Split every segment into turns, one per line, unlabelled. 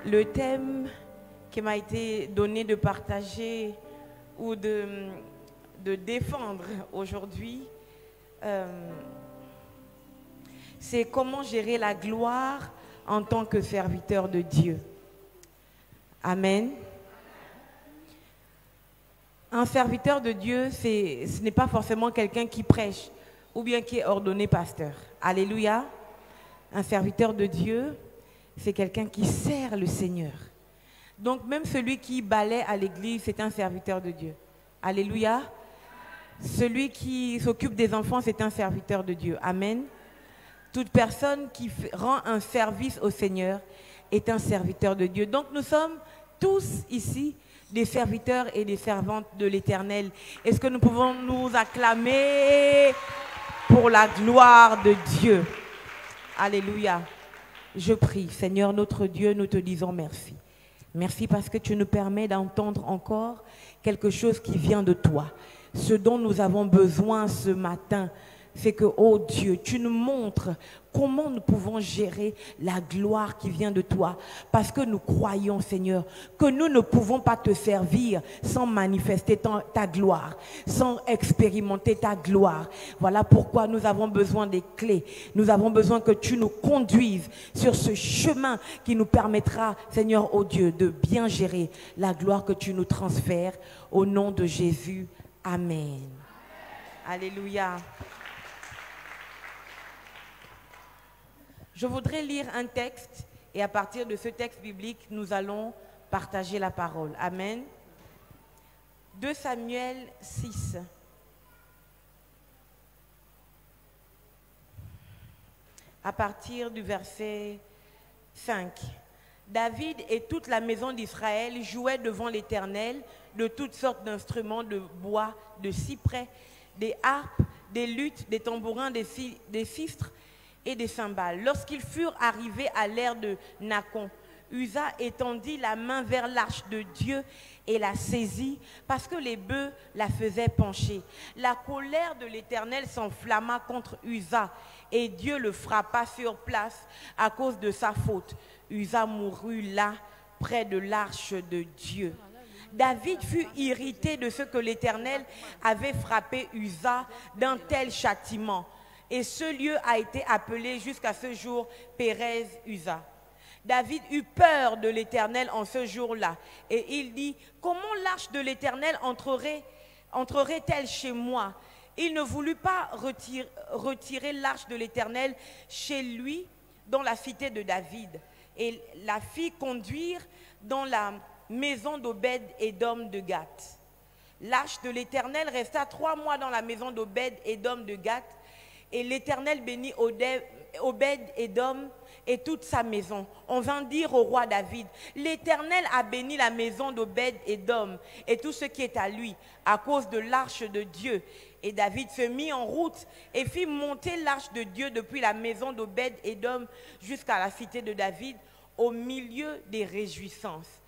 Le thème qui m'a été donné de partager ou de défendre aujourd'hui, c'est comment gérer la gloire en tant que serviteur de Dieu. Amen. Un serviteur de Dieu, ce n'est pas forcément quelqu'un qui prêche ou bien qui est ordonné pasteur. Alléluia. Un serviteur de Dieu, c'est quelqu'un qui sert le Seigneur. Donc même celui qui balaie à l'église, c'est un serviteur de Dieu. Alléluia. Celui qui s'occupe des enfants, c'est un serviteur de Dieu. Amen. Toute personne qui rend un service au Seigneur est un serviteur de Dieu. Donc nous sommes tous ici des serviteurs et des servantes de l'Éternel. Est-ce que nous pouvons nous acclamer pour la gloire de Dieu? Alléluia. Je prie, Seigneur notre Dieu, nous te disons merci. Merci parce que tu nous permets d'entendre encore quelque chose qui vient de toi. Ce dont nous avons besoin ce matin, c'est que, oh Dieu, tu nous montres comment nous pouvons gérer la gloire qui vient de toi. Parce que nous croyons, Seigneur, que nous ne pouvons pas te servir sans manifester ta gloire, sans expérimenter ta gloire. Voilà pourquoi nous avons besoin des clés. Nous avons besoin que tu nous conduises sur ce chemin qui nous permettra, Seigneur, oh Dieu, de bien gérer la gloire que tu nous transfères. Au nom de Jésus, Amen. Alléluia. Je voudrais lire un texte et à partir de ce texte biblique, nous allons partager la parole. Amen. 2 Samuel 6. À partir du verset 5. David et toute la maison d'Israël jouaient devant l'Éternel de toutes sortes d'instruments de bois, de cyprès, des harpes, des luttes, des tambourins, des sistres et des cymbales. Lorsqu'ils furent arrivés à l'ère de Nacon, Uza étendit la main vers l'arche de Dieu et la saisit parce que les bœufs la faisaient pencher. La colère de l'Éternel s'enflamma contre Uza et Dieu le frappa sur place à cause de sa faute. Uza mourut là, près de l'arche de Dieu. David fut irrité de ce que l'Éternel avait frappé Uza d'un tel châtiment. Et ce lieu a été appelé jusqu'à ce jour Pérez Uza. David eut peur de l'Éternel en ce jour-là. Et il dit, comment l'arche de l'Éternel entrerait-elle chez moi? Il ne voulut pas retirer l'arche de l'Éternel chez lui dans la cité de David. Et la fit conduire dans la maison d'Obed-Édom de Gath. L'arche de l'Éternel resta 3 mois dans la maison d'Obed-Édom de Gath. Et l'Éternel bénit Obed-Édom et toute sa maison. On vint dire au roi David, l'Éternel a béni la maison d'Obed-Édom et tout ce qui est à lui, à cause de l'arche de Dieu. Et David se mit en route et fit monter l'arche de Dieu depuis la maison d'Obed-Édom jusqu'à la cité de David, au milieu des réjouissances.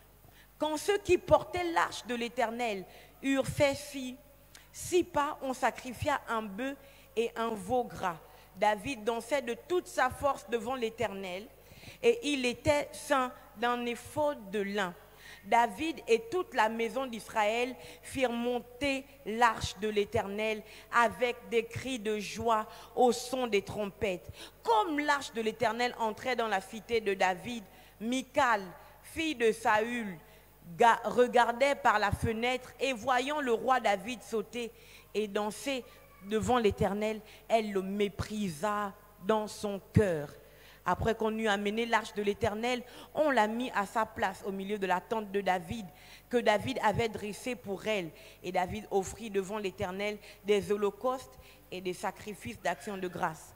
Quand ceux qui portaient l'arche de l'Éternel eurent fait 6 pas, on sacrifia un bœuf et un veau gras. David dansait de toute sa force devant l'Éternel et il était ceint d'un éphod de lin. David et toute la maison d'Israël firent monter l'arche de l'Éternel avec des cris de joie au son des trompettes. Comme l'arche de l'Éternel entrait dans la cité de David, Michal, fille de Saül, regardait par la fenêtre et voyant le roi David sauter et danser devant l'Éternel, elle le méprisa dans son cœur. Après qu'on eut amené l'arche de l'Éternel, on l'a mis à sa place au milieu de la tente de David, que David avait dressée pour elle. Et David offrit devant l'Éternel des holocaustes et des sacrifices d'action de grâce.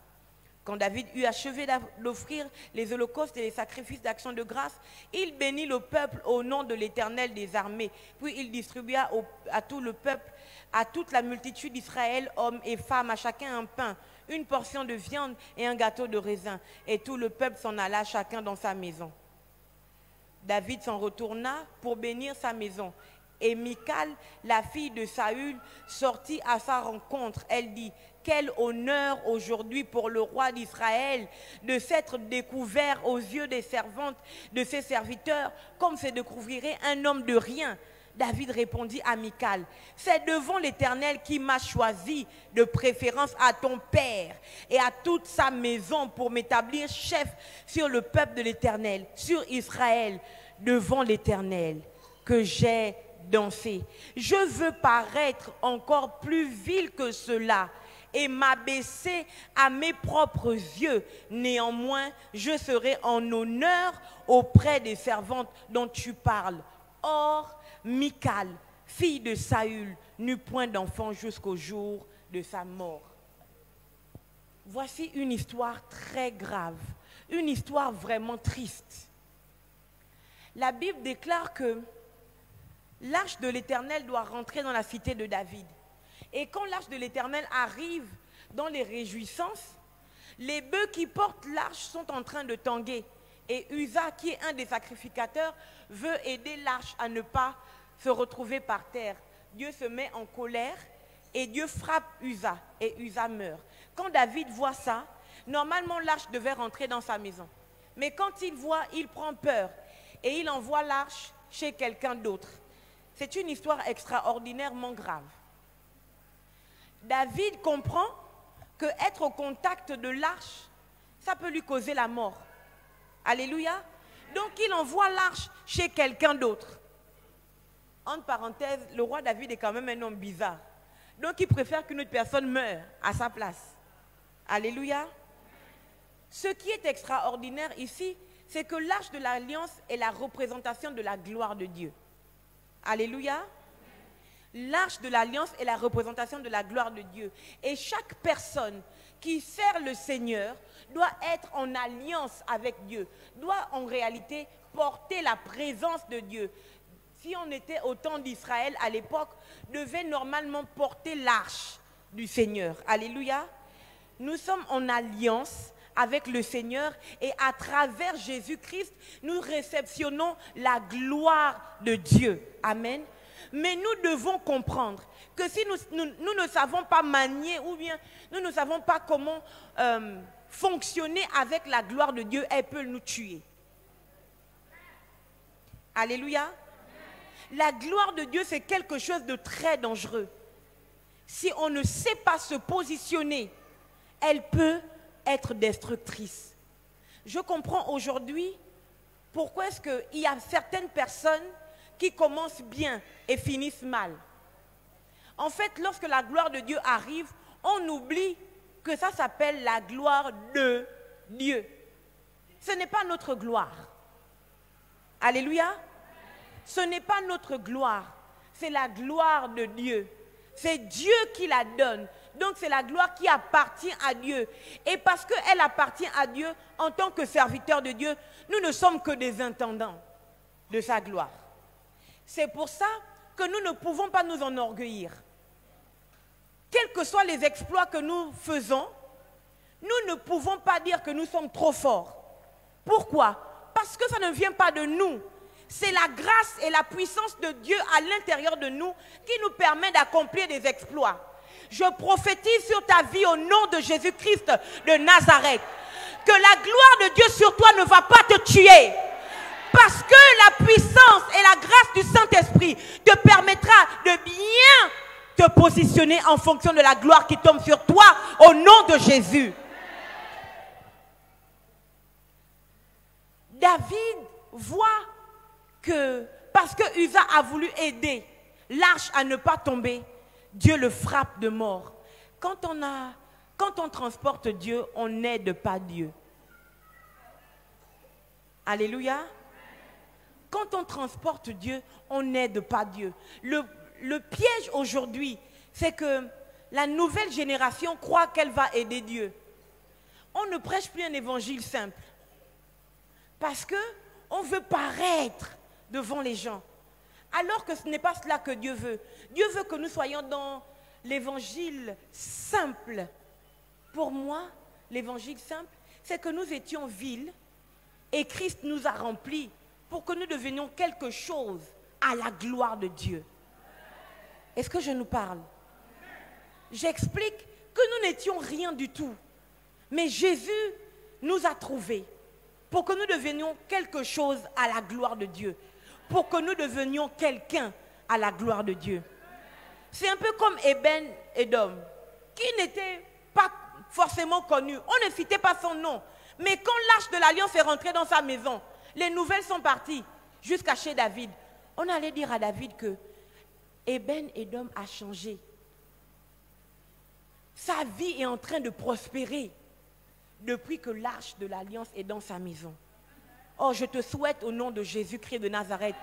Quand David eut achevé d'offrir les holocaustes et les sacrifices d'action de grâce, il bénit le peuple au nom de l'Éternel des armées. Puis il distribua à tout le peuple, à toute la multitude d'Israël, hommes et femmes, à chacun un pain, une portion de viande et un gâteau de raisin. Et tout le peuple s'en alla chacun dans sa maison. David s'en retourna pour bénir sa maison. Et Michal, la fille de Saül, sortit à sa rencontre. Elle dit, quel honneur aujourd'hui pour le roi d'Israël de s'être découvert aux yeux des servantes de ses serviteurs, comme se découvrirait un homme de rien. David répondit à Michal, c'est devant l'Éternel qui m'a choisi de préférence à ton père et à toute sa maison pour m'établir chef sur le peuple de l'Éternel, sur Israël, devant l'Éternel, que j'ai dansé. Je veux paraître encore plus vil que cela et m'abaisser à mes propres yeux. Néanmoins, je serai en honneur auprès des servantes dont tu parles. Or, Michal, fille de Saül, n'eut point d'enfant jusqu'au jour de sa mort. Voici une histoire très grave, une histoire vraiment triste. La Bible déclare que l'arche de l'Éternel doit rentrer dans la cité de David. Et quand l'arche de l'Éternel arrive dans les réjouissances, les bœufs qui portent l'arche sont en train de tanguer. Et Uza, qui est un des sacrificateurs, veut aider l'arche à ne pas se retrouver par terre. Dieu se met en colère et Dieu frappe Uza et Uza meurt. Quand David voit ça, normalement l'arche devait rentrer dans sa maison. Mais quand il voit, il prend peur et il envoie l'arche chez quelqu'un d'autre. C'est une histoire extraordinairement grave. David comprend que être au contact de l'arche, ça peut lui causer la mort. Alléluia. Donc il envoie l'arche chez quelqu'un d'autre. Entre parenthèses, le roi David est quand même un homme bizarre. Donc il préfère qu'une autre personne meure à sa place. Alléluia. Ce qui est extraordinaire ici, c'est que l'arche de l'alliance est la représentation de la gloire de Dieu. Alléluia. L'arche de l'alliance est la représentation de la gloire de Dieu. Et chaque personne qui sert le Seigneur doit être en alliance avec Dieu, doit en réalité porter la présence de Dieu. Si on était au temps d'Israël à l'époque, devait normalement porter l'arche du Seigneur. Alléluia. Nous sommes en alliance avec le Seigneur et à travers Jésus-Christ, nous réceptionnons la gloire de Dieu. Amen. Mais nous devons comprendre que si nous ne savons pas manier ou bien nous ne savons pas comment fonctionner avec la gloire de Dieu, elle peut nous tuer. Alléluia. La gloire de Dieu, c'est quelque chose de très dangereux. Si on ne sait pas se positionner, elle peut être destructrice. Je comprends aujourd'hui pourquoi est-ce qu'il y a certaines personnes qui commencent bien et finissent mal. En fait, lorsque la gloire de Dieu arrive, on oublie que ça s'appelle la gloire de Dieu. Ce n'est pas notre gloire. Alléluia. Ce n'est pas notre gloire, c'est la gloire de Dieu. C'est Dieu qui la donne. Donc c'est la gloire qui appartient à Dieu. Et parce qu'elle appartient à Dieu, en tant que serviteurs de Dieu, nous ne sommes que des intendants de sa gloire. C'est pour ça que nous ne pouvons pas nous enorgueillir. Quels que soient les exploits que nous faisons, nous ne pouvons pas dire que nous sommes trop forts. Pourquoi? Parce que ça ne vient pas de nous. C'est la grâce et la puissance de Dieu à l'intérieur de nous qui nous permet d'accomplir des exploits. Je prophétise sur ta vie au nom de Jésus-Christ de Nazareth que la gloire de Dieu sur toi ne va pas te tuer. Parce que la puissance et la grâce du Saint-Esprit te permettra de bien te positionner en fonction de la gloire qui tombe sur toi au nom de Jésus. David voit que parce que Uza a voulu aider l'arche à ne pas tomber, Dieu le frappe de mort. Quand on transporte Dieu, on n'aide pas Dieu. Alléluia. Quand on transporte Dieu, on n'aide pas Dieu. Le piège aujourd'hui, c'est que la nouvelle génération croit qu'elle va aider Dieu. On ne prêche plus un évangile simple. Parce qu'on veut paraître devant les gens. Alors que ce n'est pas cela que Dieu veut. Dieu veut que nous soyons dans l'évangile simple. Pour moi, l'évangile simple, c'est que nous étions vils et Christ nous a remplis pour que nous devenions quelque chose à la gloire de Dieu. Est-ce que je nous parle? J'explique que nous n'étions rien du tout. Mais Jésus nous a trouvés pour que nous devenions quelque chose à la gloire de Dieu. Pour que nous devenions quelqu'un à la gloire de Dieu. C'est un peu comme Eben Edom, qui n'était pas forcément connu. On ne citait pas son nom. Mais quand l'arche de l'alliance est rentrée dans sa maison, les nouvelles sont parties jusqu'à chez David. On allait dire à David que Eben Edom a changé. Sa vie est en train de prospérer depuis que l'arche de l'alliance est dans sa maison. Oh, je te souhaite au nom de Jésus-Christ de Nazareth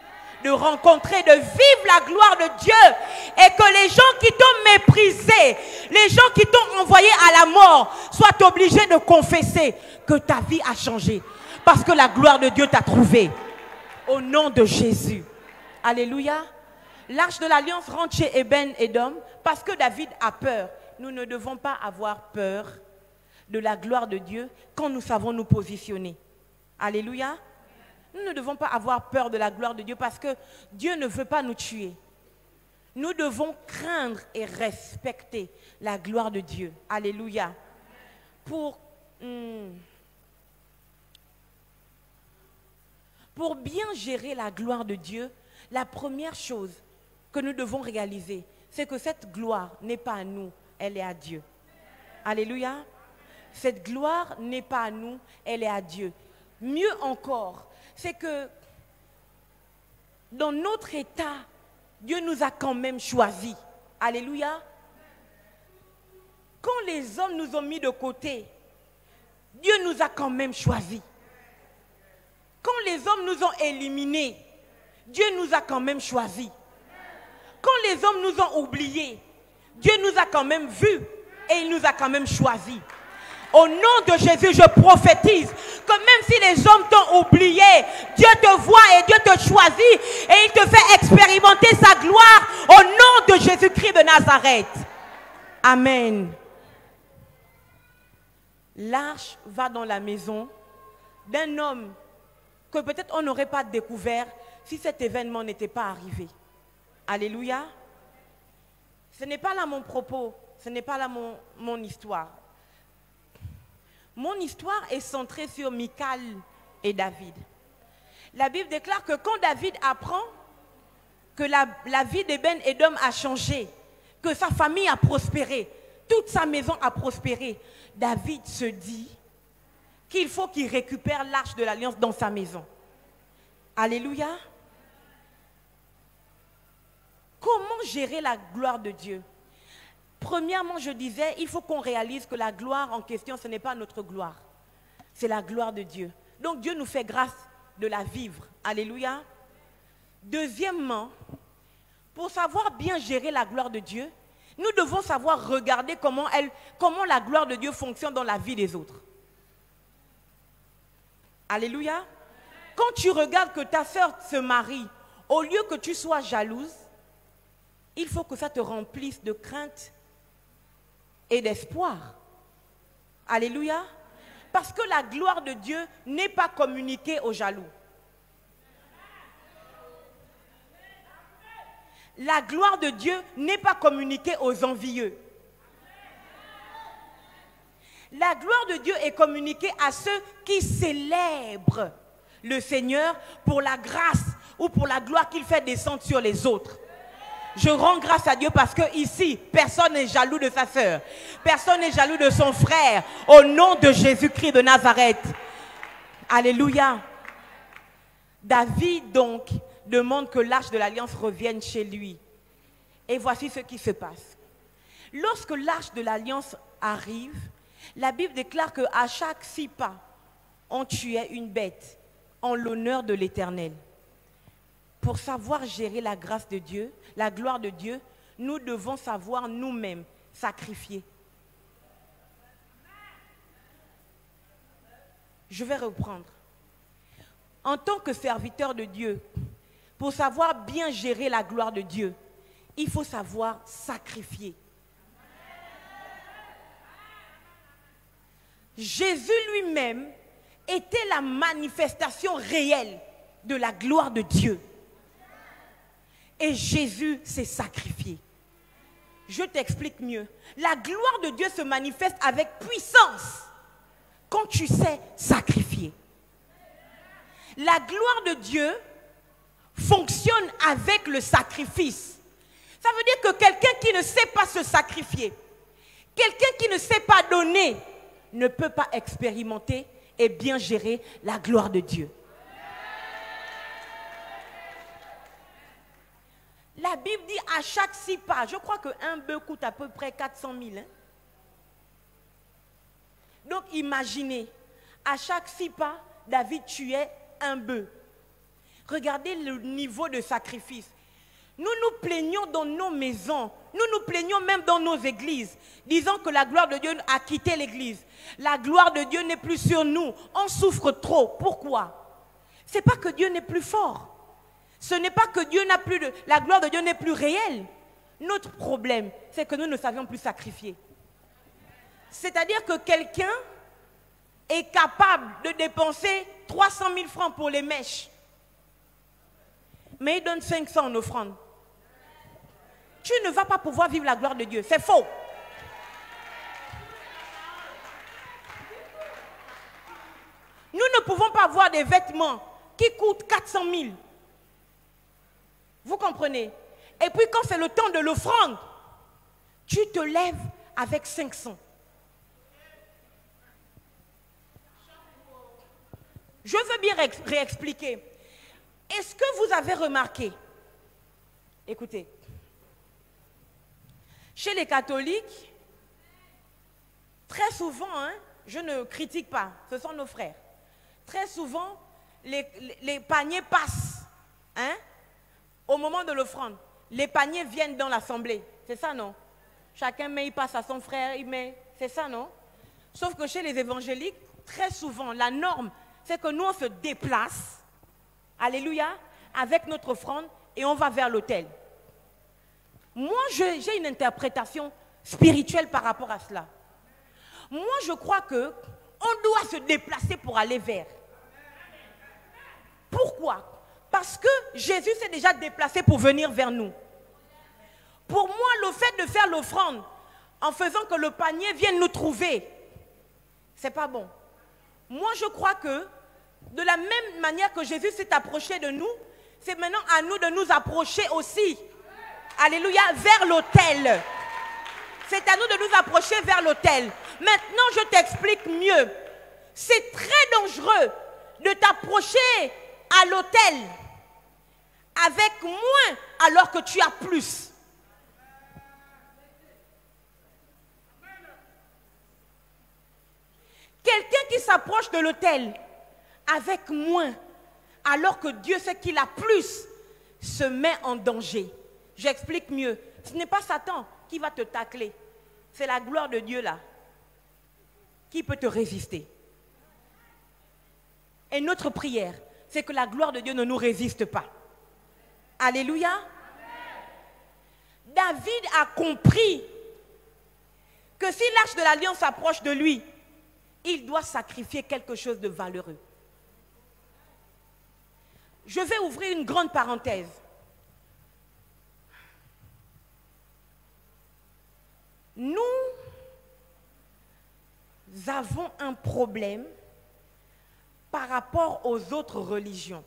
de rencontrer, de vivre la gloire de Dieu et que les gens qui t'ont méprisé, les gens qui t'ont envoyé à la mort soient obligés de confesser que ta vie a changé parce que la gloire de Dieu t'a trouvé. Au nom de Jésus. Alléluia. L'arche de l'alliance rentre chez Eben Edom parce que David a peur. Nous ne devons pas avoir peur de la gloire de Dieu quand nous savons nous positionner. Alléluia. Nous ne devons pas avoir peur de la gloire de Dieu parce que Dieu ne veut pas nous tuer. Nous devons craindre et respecter la gloire de Dieu. Alléluia. Pour bien gérer la gloire de Dieu, la première chose que nous devons réaliser, c'est que cette gloire n'est pas à nous, elle est à Dieu. Alléluia. Cette gloire n'est pas à nous, elle est à Dieu. Mieux encore, c'est que dans notre état, Dieu nous a quand même choisis. Alléluia. Quand les hommes nous ont mis de côté, Dieu nous a quand même choisis. Quand les hommes nous ont éliminés, Dieu nous a quand même choisis. Quand les hommes nous ont oubliés, Dieu nous a quand même vus et il nous a quand même choisis. Au nom de Jésus, je prophétise que même si les hommes t'ont oublié, Dieu te voit et Dieu te choisit et il te fait expérimenter sa gloire au nom de Jésus-Christ de Nazareth. Amen. L'arche va dans la maison d'un homme que peut-être on n'aurait pas découvert si cet événement n'était pas arrivé. Alléluia. Ce n'est pas là mon propos, ce n'est pas là mon histoire. Mon histoire est centrée sur Michal et David. La Bible déclare que quand David apprend que la vie d'Eben Edom a changé, que sa famille a prospéré, toute sa maison a prospéré, David se dit qu'il faut qu'il récupère l'arche de l'alliance dans sa maison. Alléluia. Comment gérer la gloire de Dieu? Premièrement, je disais, il faut qu'on réalise que la gloire en question, ce n'est pas notre gloire. C'est la gloire de Dieu. Donc Dieu nous fait grâce de la vivre. Alléluia. Deuxièmement, pour savoir bien gérer la gloire de Dieu, nous devons savoir regarder comment la gloire de Dieu fonctionne dans la vie des autres. Alléluia. Quand tu regardes que ta sœur se marie, au lieu que tu sois jalouse, il faut que ça te remplisse de crainte et d'espoir. Alléluia. Parce que la gloire de Dieu n'est pas communiquée aux jaloux. La gloire de Dieu n'est pas communiquée aux envieux. La gloire de Dieu est communiquée à ceux qui célèbrent le Seigneur pour la grâce ou pour la gloire qu'il fait descendre sur les autres. Je rends grâce à Dieu parce que ici, personne n'est jaloux de sa sœur. Personne n'est jaloux de son frère. Au nom de Jésus-Christ de Nazareth. Alléluia. David donc demande que l'arche de l'alliance revienne chez lui. Et voici ce qui se passe. Lorsque l'arche de l'alliance arrive, la Bible déclare qu'à chaque 6 pas, on tuait une bête en l'honneur de l'Éternel. Pour savoir gérer la grâce de Dieu, la gloire de Dieu, nous devons savoir nous-mêmes sacrifier. Je vais reprendre. En tant que serviteur de Dieu, pour savoir bien gérer la gloire de Dieu, il faut savoir sacrifier. Jésus lui-même était la manifestation réelle de la gloire de Dieu. Et Jésus s'est sacrifié. Je t'explique mieux. La gloire de Dieu se manifeste avec puissance quand tu sais sacrifier. La gloire de Dieu fonctionne avec le sacrifice. Ça veut dire que quelqu'un qui ne sait pas se sacrifier, quelqu'un qui ne sait pas donner, ne peut pas expérimenter et bien gérer la gloire de Dieu. La Bible dit à chaque 6 pas, je crois qu'un bœuf coûte à peu près 400 000. Hein? Donc imaginez, à chaque 6 pas, David tuait un bœuf. Regardez le niveau de sacrifice. Nous nous plaignons dans nos maisons, nous plaignons même dans nos églises, disant que la gloire de Dieu a quitté l'église. La gloire de Dieu n'est plus sur nous, on souffre trop. Pourquoi? Ce n'est pas que Dieu n'est plus fort. Ce n'est pas que Dieu n'a plus de... La gloire de Dieu n'est plus réelle. Notre problème, c'est que nous ne savions plus sacrifier. C'est-à-dire que quelqu'un est capable de dépenser 300 000 francs pour les mèches. Mais il donne 500 en offrande. Tu ne vas pas pouvoir vivre la gloire de Dieu. C'est faux. Nous ne pouvons pas avoir des vêtements qui coûtent 400 000. Vous comprenez? Et puis quand c'est le temps de l'offrande, tu te lèves avec 500. Je veux bien réexpliquer. Est-ce que vous avez remarqué? Écoutez. Chez les catholiques, très souvent, hein, je ne critique pas, ce sont nos frères. Très souvent, les paniers passent. Hein? Au moment de l'offrande, les paniers viennent dans l'assemblée. C'est ça, non? Chacun met, il passe à son frère, il met. C'est ça, non? Sauf que chez les évangéliques, très souvent, la norme, c'est que nous, on se déplace, alléluia, avec notre offrande et on va vers l'autel. Moi, j'ai une interprétation spirituelle par rapport à cela. Moi, je crois qu'on doit se déplacer pour aller vers. Pourquoi? Parce que Jésus s'est déjà déplacé pour venir vers nous. Pour moi, le fait de faire l'offrande en faisant que le panier vienne nous trouver, c'est pas bon. Moi, je crois que de la même manière que Jésus s'est approché de nous, c'est maintenant à nous de nous approcher aussi. Alléluia, vers l'autel. C'est à nous de nous approcher vers l'autel. Maintenant, je t'explique mieux. C'est très dangereux de t'approcher à l'autel avec moins alors que tu as plus. Quelqu'un qui s'approche de l'autel avec moins alors que Dieu sait qu'il a plus se met en danger. J'explique mieux. Ce n'est pas Satan qui va te tacler. C'est la gloire de Dieu là qui peut te résister. Et notre prière, c'est que la gloire de Dieu ne nous résiste pas. Alléluia. David a compris que si l'arche de l'alliance s'approche de lui, il doit sacrifier quelque chose de valeureux. Je vais ouvrir une grande parenthèse. Nous avons un problème par rapport aux autres religions.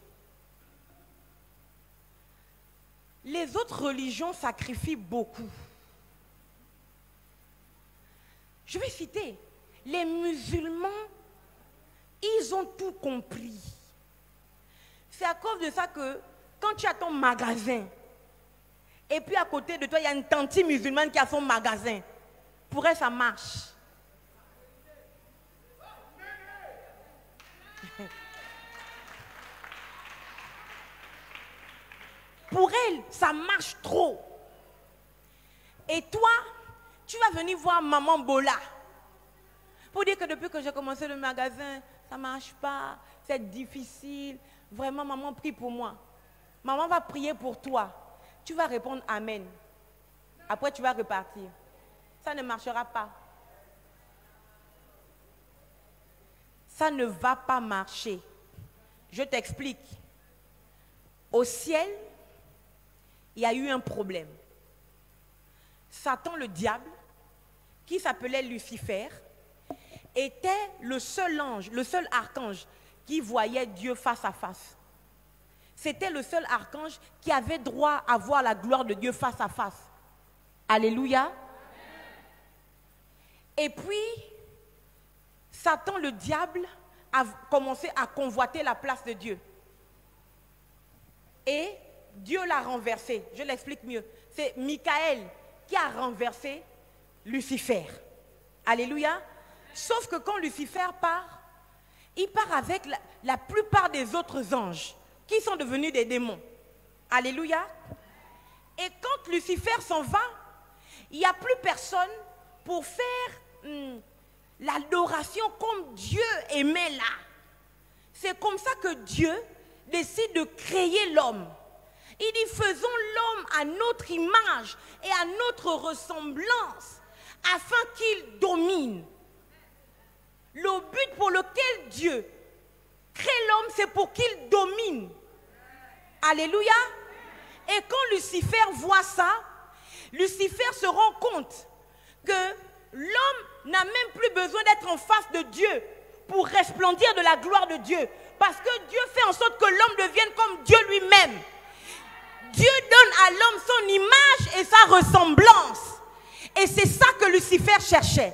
Les autres religions sacrifient beaucoup. Je vais citer, les musulmans, ils ont tout compris. C'est à cause de ça que quand tu as ton magasin, et puis à côté de toi, il y a une tante musulmane qui a son magasin, pour elle, ça marche. Pour elle, ça marche trop. Et toi, tu vas venir voir maman Bola pour dire que depuis que j'ai commencé le magasin, ça ne marche pas, c'est difficile. Vraiment, maman prie pour moi. Maman va prier pour toi. Tu vas répondre Amen. Après, tu vas repartir. Ça ne marchera pas. Ça ne va pas marcher. Je t'explique. Au ciel, il y a eu un problème. Satan, le diable, qui s'appelait Lucifer, était le seul ange, le seul archange qui voyait Dieu face à face. C'était le seul archange qui avait droit à voir la gloire de Dieu face à face. Alléluia. Et puis, Satan, le diable, a commencé à convoiter la place de Dieu. Et Dieu l'a renversé. Je l'explique mieux. C'est Michael qui a renversé Lucifer. Alléluia. Sauf que quand Lucifer part, il part avec la plupart des autres anges qui sont devenus des démons. Alléluia. Et quand Lucifer s'en va, il n'y a plus personne pour faire l'adoration comme Dieu aimait là. C'est comme ça que Dieu décide de créer l'homme. Il dit, faisons l'homme à notre image et à notre ressemblance, afin qu'il domine. Le but pour lequel Dieu crée l'homme, c'est pour qu'il domine. Alléluia. Et quand Lucifer voit ça, Lucifer se rend compte que l'homme n'a même plus besoin d'être en face de Dieu pour resplendir de la gloire de Dieu. Parce que Dieu fait en sorte que l'homme devienne comme Dieu lui-même. Dieu donne à l'homme son image et sa ressemblance. Et c'est ça que Lucifer cherchait.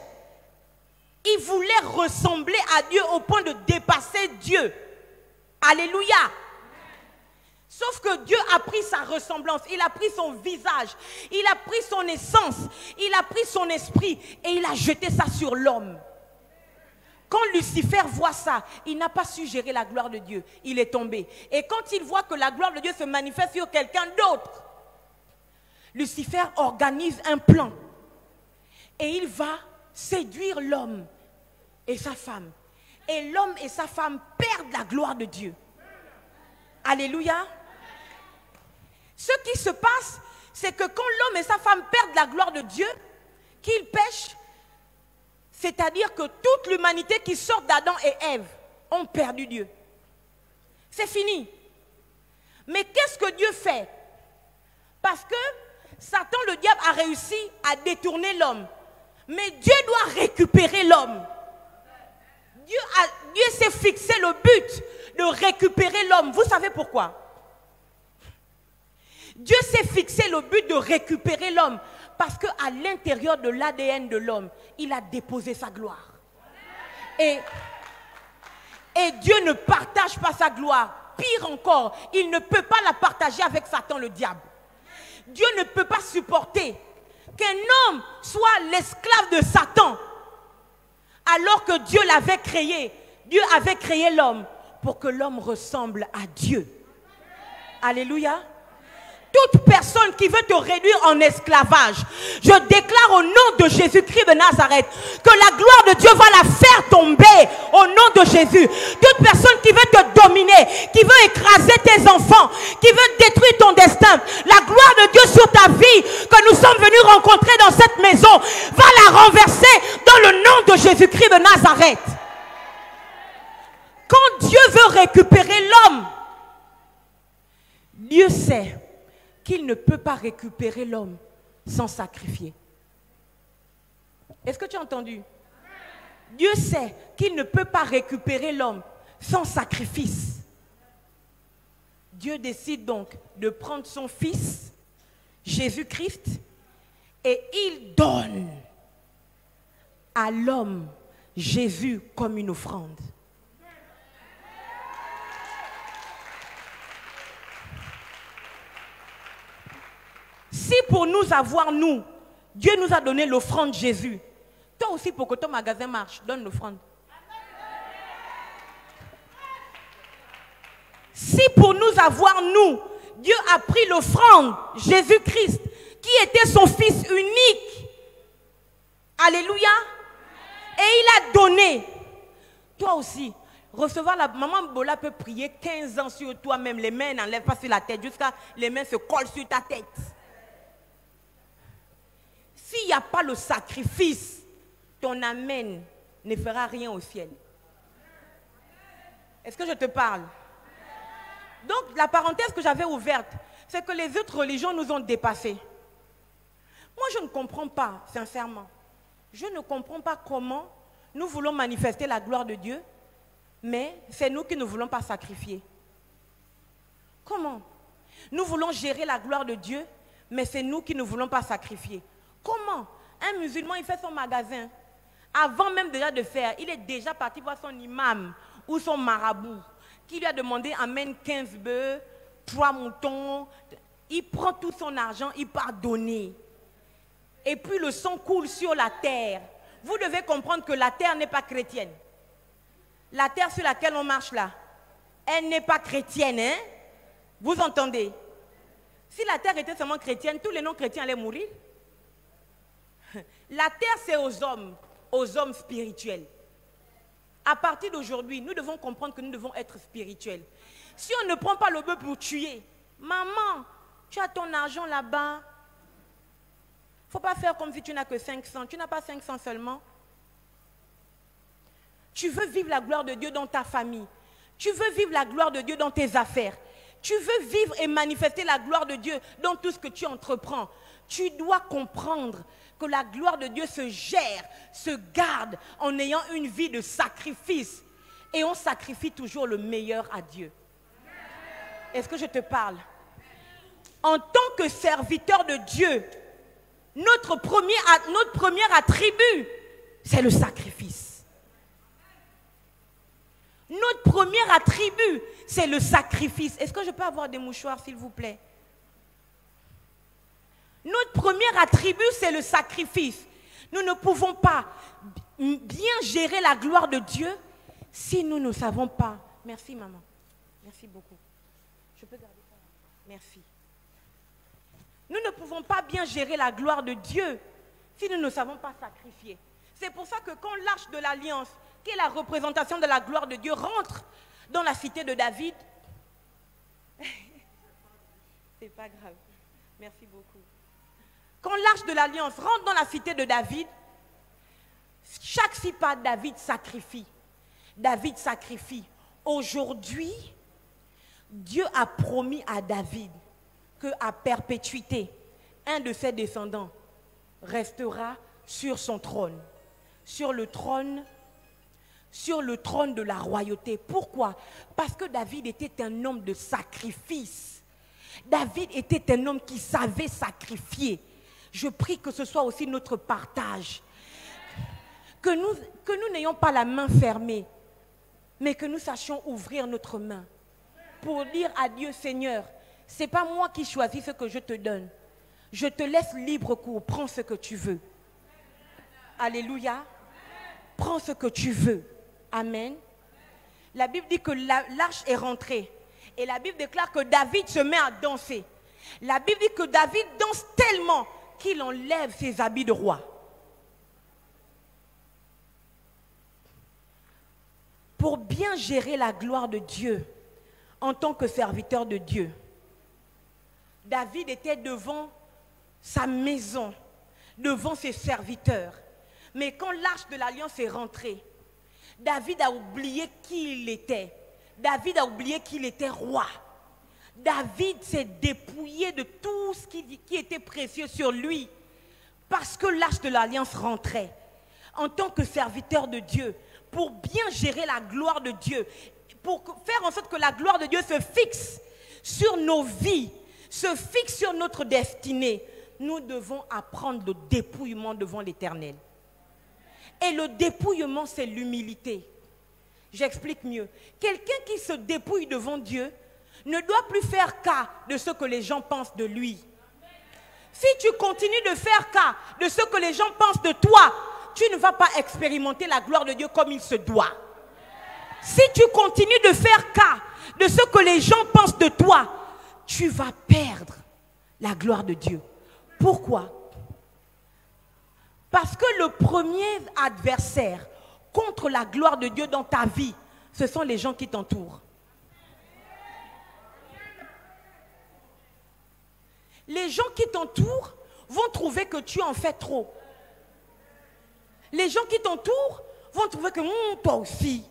Il voulait ressembler à Dieu au point de dépasser Dieu. Alléluia. Sauf que Dieu a pris sa ressemblance, il a pris son visage, il a pris son essence, il a pris son esprit et il a jeté ça sur l'homme. Quand Lucifer voit ça, il n'a pas su gérer la gloire de Dieu. Il est tombé. Et quand il voit que la gloire de Dieu se manifeste sur quelqu'un d'autre, Lucifer organise un plan. Et il va séduire l'homme et sa femme. Et l'homme et sa femme perdent la gloire de Dieu. Alléluia. Ce qui se passe, c'est que quand l'homme et sa femme perdent la gloire de Dieu, qu'ils pêchent, c'est-à-dire que toute l'humanité qui sort d'Adam et Ève ont perdu Dieu. C'est fini. Mais qu'est-ce que Dieu fait? Parce que Satan, le diable, a réussi à détourner l'homme. Mais Dieu doit récupérer l'homme. Dieu s'est fixé le but de récupérer l'homme. Vous savez pourquoi? Dieu s'est fixé le but de récupérer l'homme. Parce qu'à l'intérieur de l'ADN de l'homme, il a déposé sa gloire. Et Dieu ne partage pas sa gloire. Pire encore, il ne peut pas la partager avec Satan le diable. Dieu ne peut pas supporter qu'un homme soit l'esclave de Satan. Alors que Dieu l'avait créé. Dieu avait créé l'homme pour que l'homme ressemble à Dieu. Alléluia. Toute personne qui veut te réduire en esclavage, je déclare au nom de Jésus-Christ de Nazareth que la gloire de Dieu va la faire tomber au nom de Jésus. Toute personne qui veut te dominer, qui veut écraser tes enfants, qui veut détruire ton destin, la gloire de Dieu sur ta vie que nous sommes venus rencontrer dans cette maison va la renverser dans le nom de Jésus-Christ de Nazareth. Quand Dieu veut récupérer l'homme, Dieu sait qu'il ne peut pas récupérer l'homme sans sacrifier. Est-ce que tu as entendu? Dieu sait qu'il ne peut pas récupérer l'homme sans sacrifice. Dieu décide donc de prendre son fils, Jésus-Christ, et il donne à l'homme Jésus comme une offrande. Si pour nous avoir, Dieu nous a donné l'offrande Jésus, toi aussi pour que ton magasin marche, donne l'offrande. Si pour nous avoir, Dieu a pris l'offrande Jésus-Christ, qui était son fils unique, alléluia, et il a donné, toi aussi, recevoir la maman Bola peut prier 15 ans sur toi-même, les mains n'enlèvent pas sur la tête, jusqu'à les mains se collent sur ta tête. S'il n'y a pas le sacrifice, ton amen ne fera rien au ciel. Est-ce que je te parle? Donc, la parenthèse que j'avais ouverte, c'est que les autres religions nous ont dépassés. Moi, je ne comprends pas, sincèrement. Je ne comprends pas comment nous voulons manifester la gloire de Dieu, mais c'est nous qui ne voulons pas sacrifier. Comment? Nous voulons gérer la gloire de Dieu, mais c'est nous qui ne voulons pas sacrifier. Comment? Un musulman, il fait son magasin. Avant même déjà de faire, il est déjà parti voir son imam ou son marabout, qui lui a demandé, amène 15 bœufs, 3 moutons. Il prend tout son argent, il part donner. Et puis le sang coule sur la terre. Vous devez comprendre que la terre n'est pas chrétienne. La terre sur laquelle on marche là, elle n'est pas chrétienne, hein? Vous entendez? Si la terre était seulement chrétienne, tous les non-chrétiens allaient mourir. La terre, c'est aux hommes spirituels. À partir d'aujourd'hui, nous devons comprendre que nous devons être spirituels. Si on ne prend pas le bœuf pour tuer, maman, tu as ton argent là-bas. Il ne faut pas faire comme si tu n'as que 500. Tu n'as pas 500 seulement. Tu veux vivre la gloire de Dieu dans ta famille. Tu veux vivre la gloire de Dieu dans tes affaires. Tu veux vivre et manifester la gloire de Dieu dans tout ce que tu entreprends. Tu dois comprendre que la gloire de Dieu se gère, se garde en ayant une vie de sacrifice. Et on sacrifie toujours le meilleur à Dieu. Est-ce que je te parle? En tant que serviteur de Dieu, notre premier attribut, c'est le sacrifice. Notre premier attribut, c'est le sacrifice. Est-ce que je peux avoir des mouchoirs, s'il vous plaît? Notre premier attribut, c'est le sacrifice. Nous ne pouvons pas bien gérer la gloire de Dieu si nous ne savons pas. Merci, maman. Merci beaucoup. Je peux garder ça? Merci. Nous ne pouvons pas bien gérer la gloire de Dieu si nous ne savons pas sacrifier. C'est pour ça que quand l'Arche de l'Alliance, qui est la représentation de la gloire de Dieu, rentre dans la cité de David, c'est pas grave. Merci beaucoup. Quand l'Arche de l'Alliance rentre dans la cité de David, chaque 6 pas, David sacrifie. David sacrifie. Aujourd'hui, Dieu a promis à David qu'à perpétuité, un de ses descendants restera sur son trône. Sur le trône de la royauté. Pourquoi? Parce que David était un homme de sacrifice. David était un homme qui savait sacrifier. Je prie que ce soit aussi notre partage. Que nous n'ayons pas la main fermée, mais que nous sachions ouvrir notre main pour dire à Dieu, Seigneur, ce n'est pas moi qui choisis ce que je te donne. Je te laisse libre cours, prends ce que tu veux. Alléluia. Prends ce que tu veux. Amen. La Bible dit que l'arche est rentrée. Et la Bible déclare que David se met à danser. La Bible dit que David danse tellement qu'il enlève ses habits de roi. Pour bien gérer la gloire de Dieu en tant que serviteur de Dieu, David était devant sa maison, devant ses serviteurs. Mais quand l'arche de l'Alliance est rentrée, David a oublié qui il était. David a oublié qu'il était roi. David s'est dépouillé de tout ce qui était précieux sur lui parce que l'arche de l'Alliance rentrait. En tant que serviteur de Dieu, pour bien gérer la gloire de Dieu, pour faire en sorte que la gloire de Dieu se fixe sur nos vies, se fixe sur notre destinée, nous devons apprendre le dépouillement devant l'Éternel. Et le dépouillement, c'est l'humilité. J'explique mieux. Quelqu'un qui se dépouille devant Dieu ne doit plus faire cas de ce que les gens pensent de lui. Si tu continues de faire cas de ce que les gens pensent de toi, tu ne vas pas expérimenter la gloire de Dieu comme il se doit. Si tu continues de faire cas de ce que les gens pensent de toi, tu vas perdre la gloire de Dieu. Pourquoi? Parce que le premier adversaire contre la gloire de Dieu dans ta vie, ce sont les gens qui t'entourent. Les gens qui t'entourent vont trouver que tu en fais trop. Les gens qui t'entourent vont trouver que toi aussi.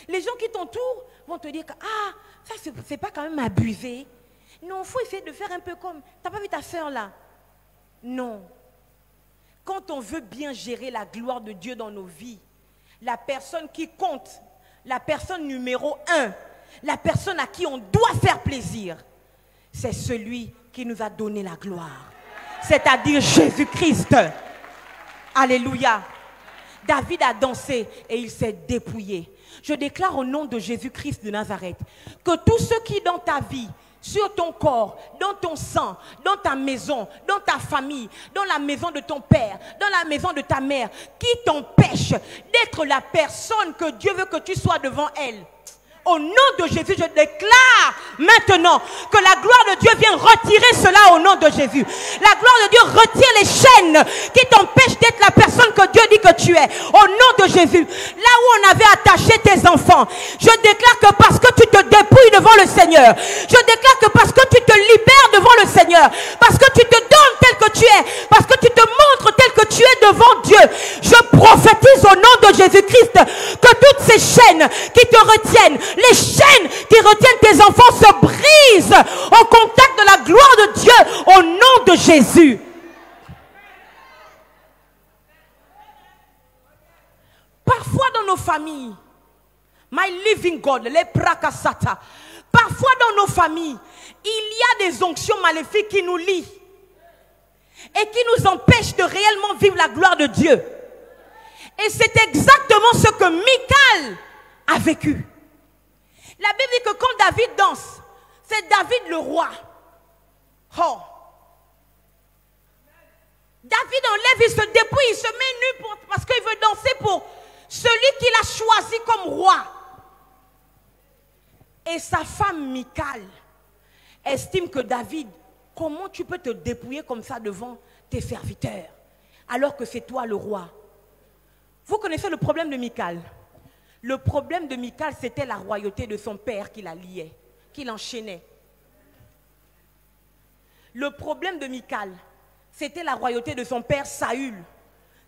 Les gens qui t'entourent vont te dire que ça c'est pas quand même abusé. Non, il faut essayer de faire un peu comme... Tu n'as pas vu ta soeur là? Non. Quand on veut bien gérer la gloire de Dieu dans nos vies, la personne qui compte, la personne numéro 1, la personne à qui on doit faire plaisir, c'est celui qui nous a donné la gloire. C'est-à-dire Jésus-Christ. Alléluia. David a dansé et il s'est dépouillé. Je déclare au nom de Jésus-Christ de Nazareth que tous ceux qui dans ta vie, sur ton corps, dans ton sang, dans ta maison, dans ta famille, dans la maison de ton père, dans la maison de ta mère, qui t'empêchent d'être la personne que Dieu veut que tu sois devant elle. Au nom de Jésus, je déclare maintenant que la gloire de Dieu vient retirer cela au nom de Jésus. La gloire de Dieu retire les chaînes qui t'empêchent d'être la personne que Dieu dit que tu es. Au nom de Jésus. Là où on avait attaché tes enfants, je déclare que parce que tu te dépouilles devant le Seigneur, je déclare que parce que tu te libères devant le Seigneur, parce que tu te donnes tel que tu es, parce que tu te montres tel que tu es devant Dieu, je prophétise au nom de Jésus-Christ que toutes ces chaînes qui te retiennent, les chaînes qui retiennent tes enfants se brisent au contact de la gloire de Dieu au nom de Jésus. Parfois dans nos familles, my living God, les prakasata, parfois dans nos familles, il y a des onctions maléfiques qui nous lient et qui nous empêchent de réellement vivre la gloire de Dieu. Et c'est exactement ce que Michal a vécu. La Bible dit que quand David danse, c'est David le roi. Oh. David enlève, il se dépouille, il se met nu parce qu'il veut danser pour celui qu'il a choisi comme roi. Et sa femme Michal estime que David, comment tu peux te dépouiller comme ça devant tes serviteurs alors que c'est toi le roi? Vous connaissez le problème de Michal? Le problème de Michal, c'était la royauté de son père qui la liait, qui l'enchaînait. Le problème de Michal, c'était la royauté de son père Saül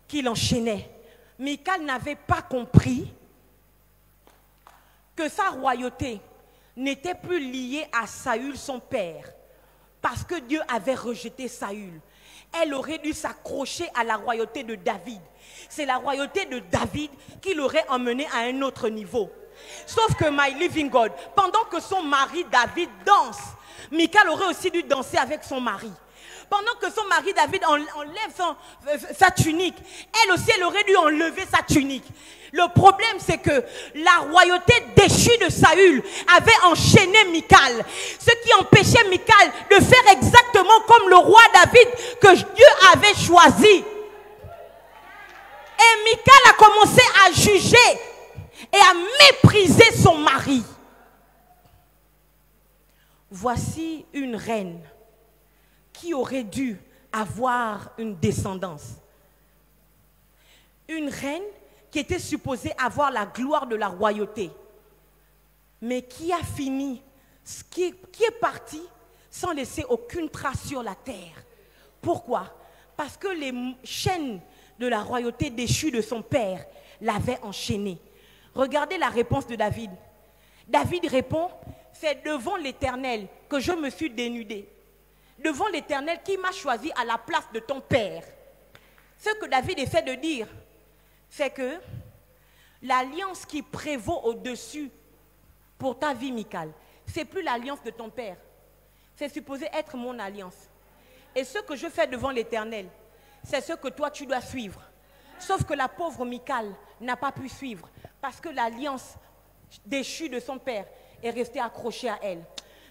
qui l'enchaînait. Michal n'avait pas compris que sa royauté n'était plus liée à Saül, son père, parce que Dieu avait rejeté Saül. Elle aurait dû s'accrocher à la royauté de David. C'est la royauté de David qui l'aurait emmené à un autre niveau. Sauf que, my living God, pendant que son mari David danse, Michal aurait aussi dû danser avec son mari. Pendant que son mari David enlève sa tunique, elle aussi, elle aurait dû enlever sa tunique. Le problème, c'est que la royauté déchue de Saül avait enchaîné Michal. Ce qui empêchait Michal de faire exactement comme le roi David que Dieu avait choisi. Et Michal a commencé à juger et à mépriser son mari. Voici une reine qui aurait dû avoir une descendance. Une reine qui était supposée avoir la gloire de la royauté, mais qui a fini, qui est partie sans laisser aucune trace sur la terre. Pourquoi? Parce que les chaînes de la royauté déchue de son père l'avaient enchaîné. Regardez la réponse de David. David répond, c'est devant l'Éternel que je me suis dénudé. Devant l'Éternel qui m'a choisi à la place de ton père. Ce que David essaie de dire, c'est que l'alliance qui prévaut au-dessus pour ta vie, Michal, c'est plus l'alliance de ton père. C'est supposé être mon alliance. Et ce que je fais devant l'Éternel, c'est ce que toi tu dois suivre. Sauf que la pauvre Michal n'a pas pu suivre parce que l'alliance déchue de son père est restée accrochée à elle.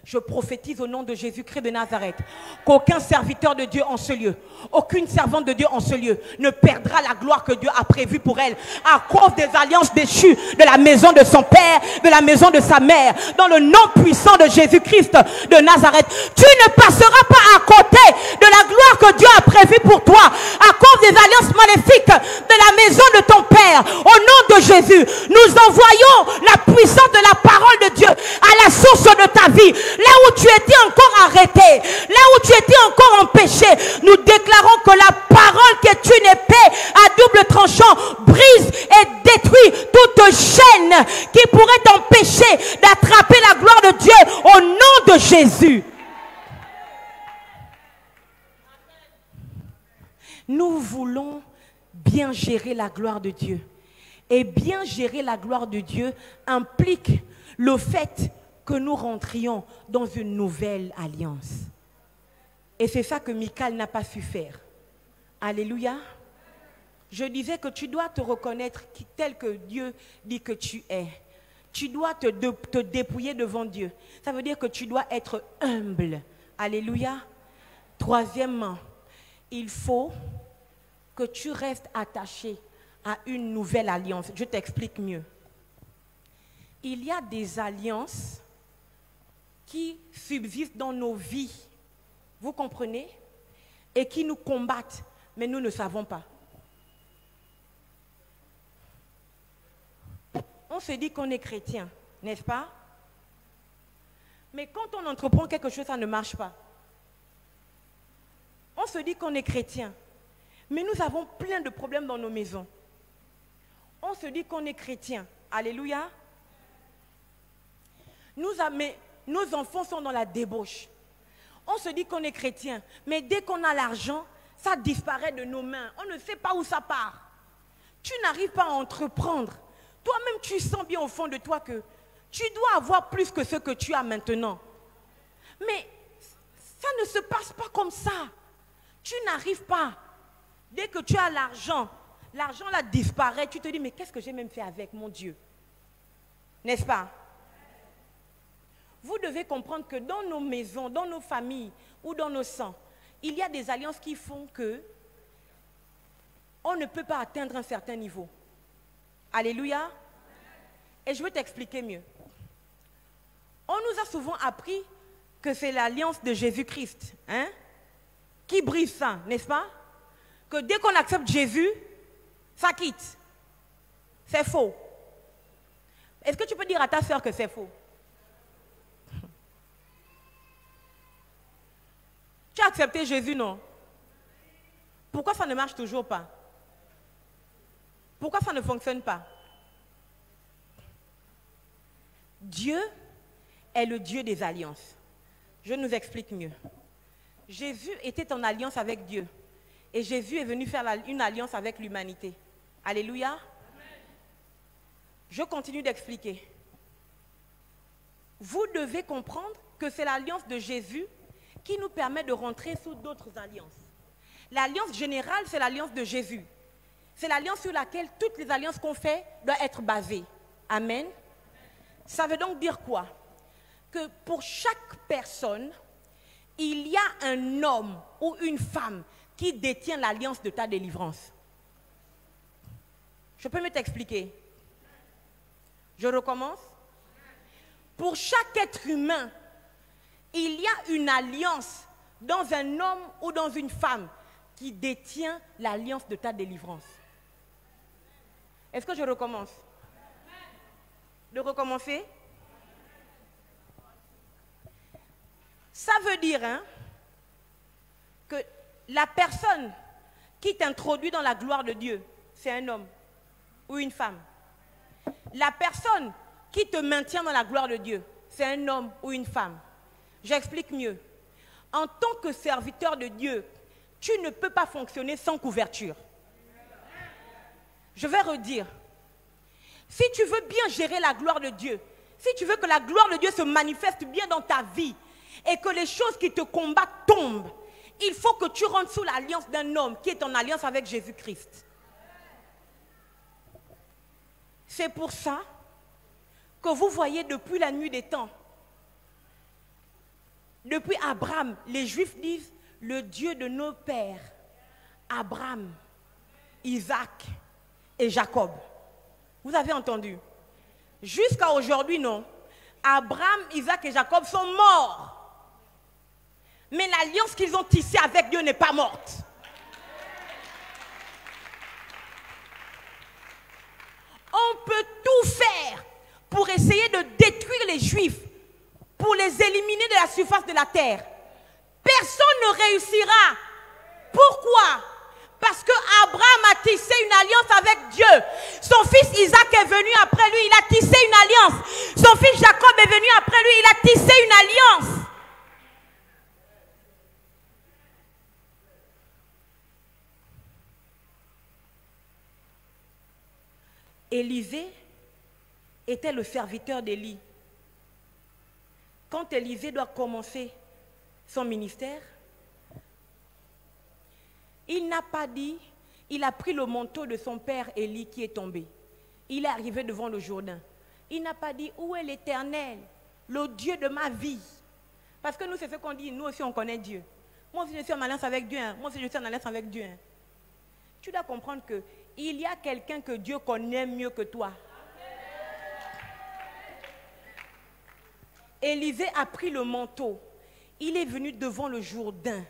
Je prophétise au nom de Jésus-Christ de Nazareth qu'aucun serviteur de Dieu en ce lieu, aucune servante de Dieu en ce lieu ne perdra la gloire que Dieu a prévue pour elle à cause des alliances déchues de la maison de son père, de la maison de sa mère. Dans le nom puissant de Jésus-Christ de Nazareth, tu ne passeras pas à côté de la gloire que Dieu a prévue pour toi à cause des alliances maléfiques de la maison de ton père. Au nom de Jésus, nous envoyons la puissance de la parole de Dieu à la source de ta vie. Là où tu étais encore arrêté, là où tu étais encore empêché, nous déclarons que la parole qui est une épée à double tranchant brise et détruit toute chaîne qui pourrait t'empêcher d'attraper la gloire de Dieu au nom de Jésus. nous voulons bien gérer la gloire de Dieu. Et bien gérer la gloire de Dieu implique le fait que nous rentrions dans une nouvelle alliance. Et c'est ça que Michal n'a pas su faire. Alléluia. Je disais que tu dois te reconnaître tel que Dieu dit que tu es. Tu dois te dépouiller devant Dieu. Ça veut dire que tu dois être humble. Alléluia. Troisièmement, il faut que tu restes attaché à une nouvelle alliance. Je t'explique mieux. Il y a des alliances qui subsistent dans nos vies. Vous comprenez? Et qui nous combattent, mais nous ne savons pas. On se dit qu'on est chrétien, n'est-ce pas? Mais quand on entreprend quelque chose, ça ne marche pas. On se dit qu'on est chrétien, mais nous avons plein de problèmes dans nos maisons. On se dit qu'on est chrétien. Alléluia. Nos enfants sont dans la débauche. On se dit qu'on est chrétien, mais dès qu'on a l'argent, ça disparaît de nos mains. On ne sait pas où ça part. Tu n'arrives pas à entreprendre. Toi-même, tu sens bien au fond de toi que tu dois avoir plus que ce que tu as maintenant. Mais ça ne se passe pas comme ça. Tu n'arrives pas. Dès que tu as l'argent là disparaît. Tu te dis, mais qu'est-ce que j'ai même fait avec mon Dieu? N'est-ce pas? Vous devez comprendre que dans nos maisons, dans nos familles ou dans nos sangs, il y a des alliances qui font que on ne peut pas atteindre un certain niveau. Alléluia. Et je vais t'expliquer mieux. On nous a souvent appris que c'est l'alliance de Jésus-Christ, hein, qui brise ça, n'est-ce pas? Que dès qu'on accepte Jésus, ça quitte. C'est faux. Est-ce que tu peux dire à ta soeur que c'est faux? Tu as accepté Jésus, non? Pourquoi ça ne marche toujours pas? Pourquoi ça ne fonctionne pas? Dieu est le Dieu des alliances. Je nous explique mieux. Jésus était en alliance avec Dieu. Et Jésus est venu faire une alliance avec l'humanité. Alléluia. Amen. Je continue d'expliquer. Vous devez comprendre que c'est l'alliance de Jésus qui nous permet de rentrer sous d'autres alliances. L'alliance générale, c'est l'alliance de Jésus. C'est l'alliance sur laquelle toutes les alliances qu'on fait doivent être basées. Amen. Ça veut donc dire quoi? Que pour chaque personne, il y a un homme ou une femme qui détient l'alliance de ta délivrance. Je peux me t'expliquer? Je recommence. Pour chaque être humain, il y a une alliance dans un homme ou dans une femme qui détient l'alliance de ta délivrance. Est-ce que je recommence? De recommencer? Ça veut dire que la personne qui t'introduit dans la gloire de Dieu, c'est un homme ou une femme. La personne qui te maintient dans la gloire de Dieu, c'est un homme ou une femme. J'explique mieux. En tant que serviteur de Dieu, tu ne peux pas fonctionner sans couverture. Je vais redire. Si tu veux bien gérer la gloire de Dieu, si tu veux que la gloire de Dieu se manifeste bien dans ta vie et que les choses qui te combattent tombent, il faut que tu rentres sous l'alliance d'un homme qui est en alliance avec Jésus-Christ. C'est pour ça que vous voyez depuis la nuit des temps, depuis Abraham, les Juifs disent le Dieu de nos pères, Abraham, Isaac et Jacob. Vous avez entendu? Jusqu'à aujourd'hui, non. Abraham, Isaac et Jacob sont morts. Mais l'alliance qu'ils ont tissée avec Dieu n'est pas morte. On peut tout faire pour essayer de détruire les Juifs, pour les éliminer de la surface de la terre. Personne ne réussira. Pourquoi? Parce qu'Abraham a tissé une alliance avec Dieu. Son fils Isaac est venu après lui, il a tissé une alliance. Son fils Jacob est venu après lui, il a tissé une alliance. Élisée était le serviteur d'Élie. Quand Élisée doit commencer son ministère, il n'a pas dit, il a pris le manteau de son père Élie qui est tombé. Il est arrivé devant le Jourdain. Il n'a pas dit, où est l'Éternel, le Dieu de ma vie? Parce que nous, c'est ce qu'on dit, nous aussi on connaît Dieu. Moi aussi je suis en alliance avec Dieu, hein. Moi aussi je suis en alliance avec Dieu. Hein. Tu dois comprendre qu'il y a quelqu'un que Dieu connaît mieux que toi. Élisée a pris le manteau. Il est venu devant le Jourdain.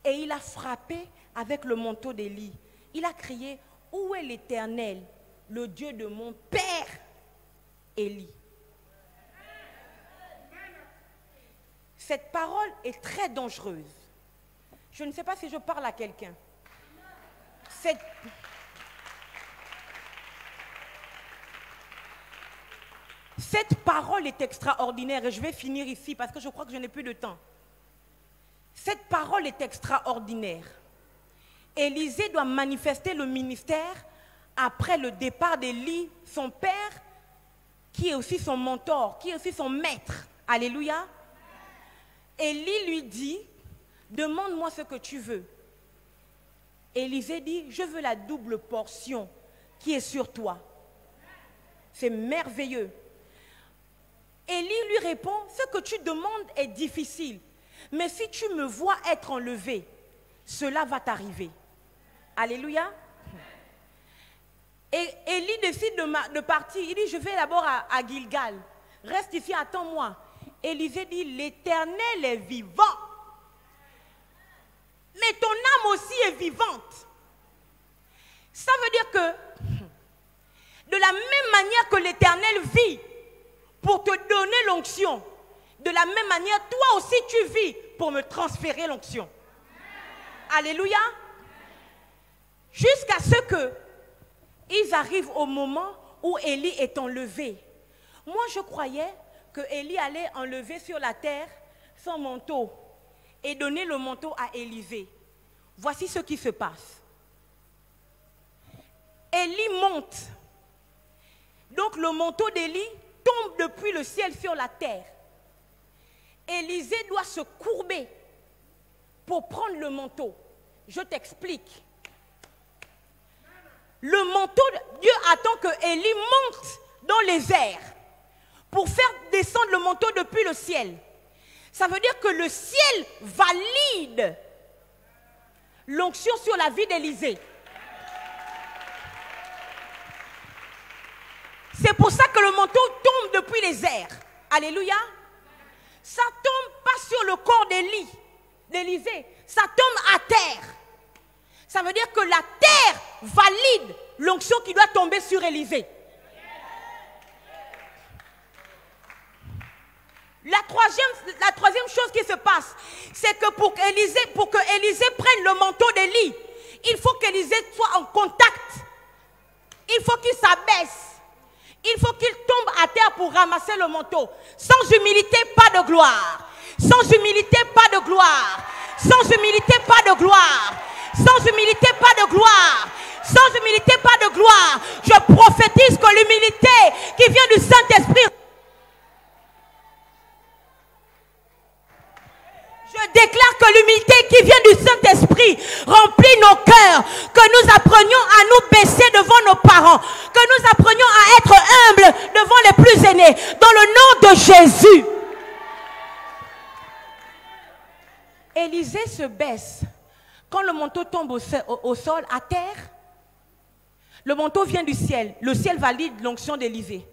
Et il a frappé avec le manteau d'Élie. Il a crié, où est l'Éternel, le Dieu de mon père Élie? Cette parole est très dangereuse. Je ne sais pas si je parle à quelqu'un. Cette parole est extraordinaire et je vais finir ici parce que je crois que je n'ai plus de temps. Cette parole est extraordinaire. Élisée doit manifester le ministère après le départ d'Élie, son père, qui est aussi son mentor, qui est aussi son maître. Alléluia. Élie lui dit, demande-moi ce que tu veux. Élisée dit, je veux la double portion qui est sur toi. C'est merveilleux. Élie lui répond, ce que tu demandes est difficile, mais si tu me vois être enlevé, cela va t'arriver. Alléluia. Et Élie décide de partir. Il dit, je vais d'abord à Gilgal. Reste ici, attends-moi. Élisée dit, l'Éternel est vivant. Mais ton âme aussi est vivante. Ça veut dire que, de la même manière que l'Éternel vit pour te donner l'onction, de la même manière, toi aussi tu vis pour me transférer l'onction. Alléluia. Jusqu'à ce qu'ils arrivent au moment où Élie est enlevé. Moi, je croyais que Élie allait enlever sur la terre son manteau et donner le manteau à Élisée. Voici ce qui se passe. Élie monte. Donc le manteau d'Élie tombe depuis le ciel sur la terre. Élisée doit se courber pour prendre le manteau. Je t'explique. Le manteau, Dieu attend que Élie monte dans les airs pour faire descendre le manteau depuis le ciel. Ça veut dire que le ciel valide l'onction sur la vie d'Élisée. C'est pour ça que le manteau tombe depuis les airs. Alléluia. Ça ne tombe pas sur le corps d'Élisée. Ça tombe à terre. Ça veut dire que la terre valide l'onction qui doit tomber sur Élisée. La troisième chose qui se passe, c'est que pour que Élisée prenne le manteau d'Élie, il faut qu'Élisée soit en contact. Il faut qu'il s'abaisse. Il faut qu'il tombe à terre pour ramasser le manteau. Sans humilité, pas de gloire. Sans humilité, pas de gloire. Sans humilité, pas de gloire. Sans humilité, pas de gloire. Sans humilité, pas de gloire. Je prophétise que l'humilité qui vient du Saint-Esprit. Je déclare que l'humilité qui vient du Saint-Esprit remplit nos cœurs. Que nous apprenions à nous baisser devant nos parents. Que nous apprenions à être humbles devant les plus aînés. Dans le nom de Jésus. Élisée se baisse. Quand le manteau tombe au sol, à terre, le manteau vient du ciel. Le ciel valide l'onction d'Élisée.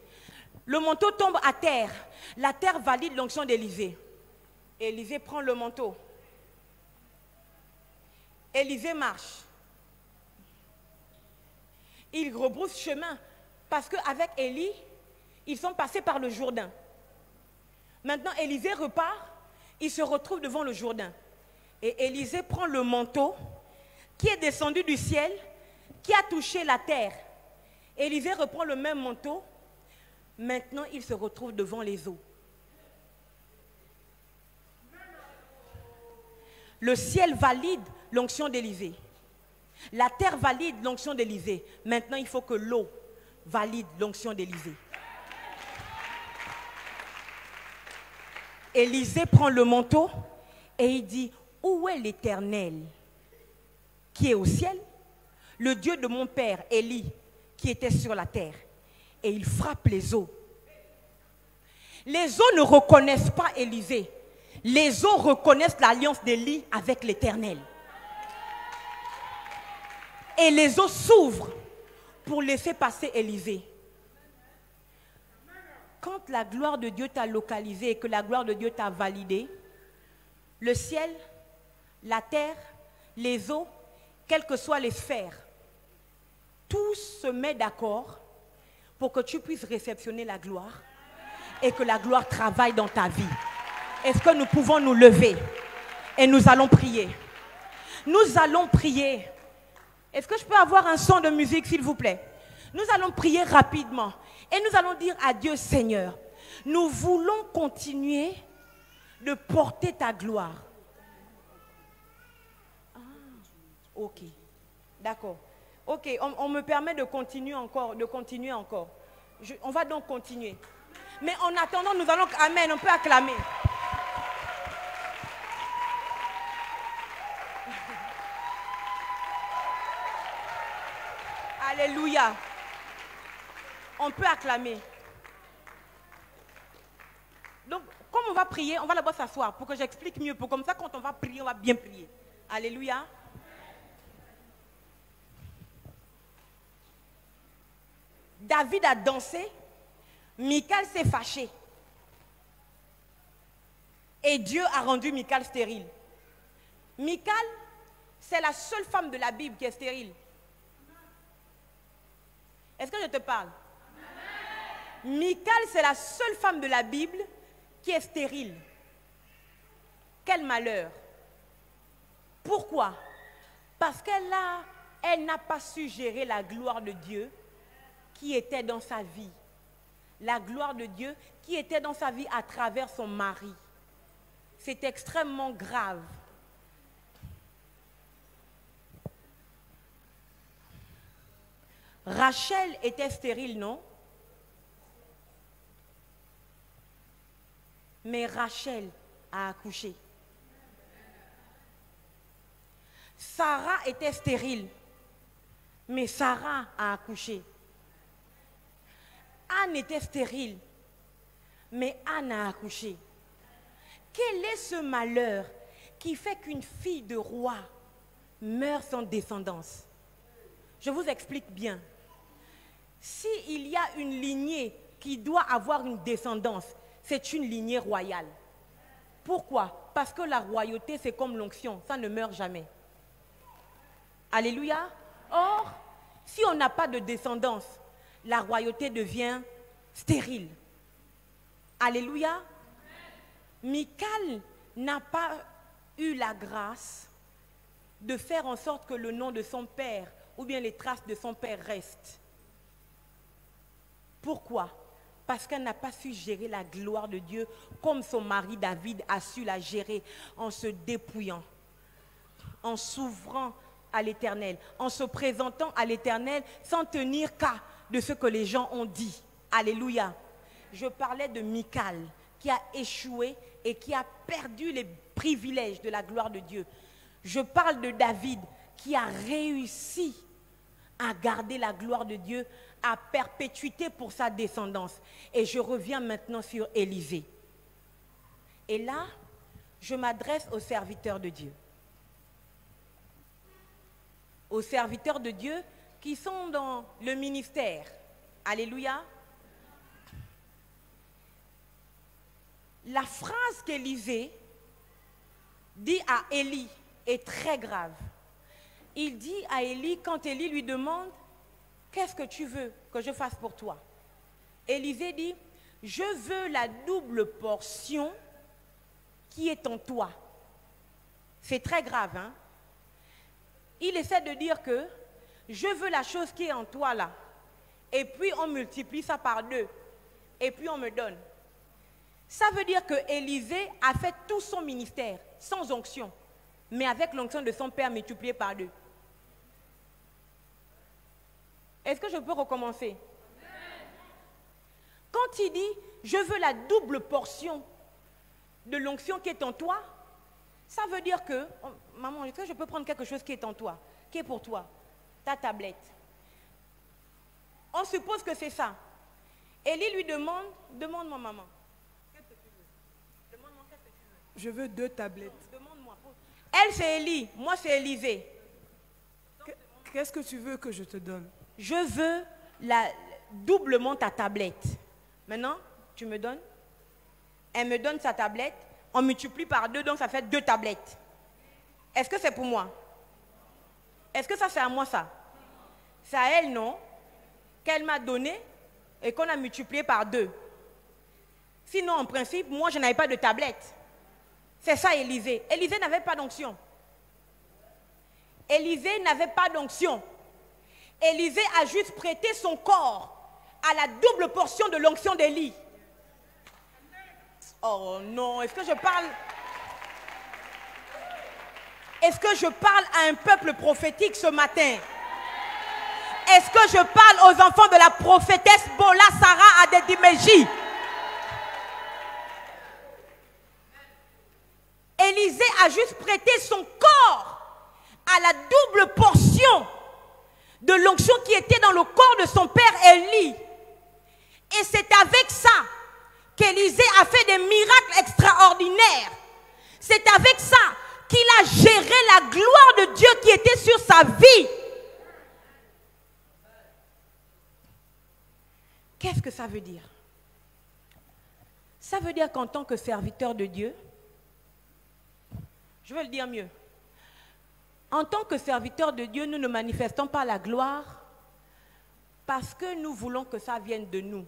Le manteau tombe à terre. La terre valide l'onction d'Élisée. Élisée prend le manteau. Élisée marche. Il rebrousse chemin parce qu'avec Élie, ils sont passés par le Jourdain. Maintenant, Élisée repart. Il se retrouve devant le Jourdain. Et Élisée prend le manteau qui est descendu du ciel, qui a touché la terre. Élisée reprend le même manteau. Maintenant, il se retrouve devant les eaux. Le ciel valide l'onction d'Élisée. La terre valide l'onction d'Élisée. Maintenant, il faut que l'eau valide l'onction d'Élisée. Élisée prend le manteau et il dit, où est l'Éternel qui est au ciel? Le Dieu de mon père, Élie, qui était sur la terre. Et il frappe les eaux. Les eaux ne reconnaissent pas Élisée. Les eaux reconnaissent l'alliance d'Élie avec l'Éternel. Et les eaux s'ouvrent pour laisser passer Élisée. Quand la gloire de Dieu t'a localisé et que la gloire de Dieu t'a validé, le ciel, la terre, les eaux, quelles que soient les sphères, tout se met d'accord pour que tu puisses réceptionner la gloire et que la gloire travaille dans ta vie. Est-ce que nous pouvons nous lever et nous allons prier? Nous allons prier. Est-ce que je peux avoir un son de musique, s'il vous plaît? Nous allons prier rapidement et nous allons dire à Dieu, Seigneur, nous voulons continuer de porter ta gloire. Ah, ok, d'accord. Ok, on me permet de continuer encore, on va donc continuer. Mais en attendant, nous allons, amen, on peut acclamer. Alléluia. On peut acclamer. Donc, comme on va prier, on va d'abord s'asseoir pour que j'explique mieux. Pour comme ça, quand on va prier, on va bien prier. Alléluia. David a dansé. Michal s'est fâché. Et Dieu a rendu Michal stérile. Michal, c'est la seule femme de la Bible qui est stérile. Est-ce que je te parle? Michal, c'est la seule femme de la Bible qui est stérile. Quel malheur. Pourquoi? Parce qu'elle n'a pas su gérer la gloire de Dieu qui était dans sa vie. La gloire de Dieu qui était dans sa vie à travers son mari. C'est extrêmement grave. Rachel était stérile, non? Mais Rachel a accouché. Sarah était stérile, mais Sarah a accouché. Anne était stérile, mais Anne a accouché. Quel est ce malheur qui fait qu'une fille de roi meurt sans descendance? Je vous explique bien. S'il y a une lignée qui doit avoir une descendance, c'est une lignée royale. Pourquoi? Parce que la royauté, c'est comme l'onction, ça ne meurt jamais. Alléluia. Or, si on n'a pas de descendance, la royauté devient stérile. Alléluia. Michal n'a pas eu la grâce de faire en sorte que le nom de son père ou bien les traces de son père restent. Pourquoi? Parce qu'elle n'a pas su gérer la gloire de Dieu comme son mari David a su la gérer en se dépouillant, en s'ouvrant à l'Éternel, en se présentant à l'Éternel sans tenir cas de ce que les gens ont dit. Alléluia. Je parlais de Michal qui a échoué et qui a perdu les privilèges de la gloire de Dieu. Je parle de David qui a réussi à garder la gloire de Dieu à perpétuité pour sa descendance. Et je reviens maintenant sur Élisée. Et là, je m'adresse aux serviteurs de Dieu. Aux serviteurs de Dieu qui sont dans le ministère. Alléluia. La phrase qu'Élisée dit à Élie est très grave. Il dit à Élie, quand Élie lui demande, qu'est-ce que tu veux que je fasse pour toi? Élisée dit, je veux la double portion qui est en toi. C'est très grave, hein? Il essaie de dire que je veux la chose qui est en toi là. Et puis on multiplie ça par 2. Et puis on me donne. Ça veut dire que Élisée a fait tout son ministère sans onction, mais avec l'onction de son père multipliée par 2. Est-ce que je peux recommencer? quand il dit, je veux la double portion de l'onction qui est en toi, ça veut dire que, oh, maman, est-ce que je peux prendre quelque chose qui est en toi, qui est pour toi, ta tablette? On suppose que c'est ça. Élie lui demande, demande-moi maman. Qu'est-ce que tu veux? Demande-moi qu'est-ce que tu veux.
Je veux 2 tablettes.
Demande-moi. Elle c'est Élie, moi c'est Élisée.
Qu'est-ce que tu veux que je te donne?
Je veux doublement ta tablette. Maintenant, tu me donnes. Elle me donne sa tablette. On multiplie par 2, donc ça fait 2 tablettes. Est-ce que c'est pour moi? Est-ce que ça c'est à moi ça? C'est à elle, non? Qu'elle m'a donné et qu'on a multiplié par 2. Sinon, en principe, moi je n'avais pas de tablette. C'est ça Élisée. Élisée n'avait pas d'onction. Élisée n'avait pas d'onction. Élisée a juste prêté son corps à la double portion de l'onction d'Élie. Oh non, est-ce que je parle à un peuple prophétique ce matin? Est-ce que je parle aux enfants de la prophétesse Bola Sarah Adedimeji? Élisée a juste prêté son corps à la double portion de l'onction qui était dans le corps de son père Élie. Et c'est avec ça qu'Élisée a fait des miracles extraordinaires. C'est avec ça qu'il a géré la gloire de Dieu qui était sur sa vie. Qu'est-ce que ça veut dire? Ça veut dire qu'en tant que serviteur de Dieu, je vais le dire mieux, en tant que serviteur de Dieu, nous ne manifestons pas la gloire parce que nous voulons que ça vienne de nous.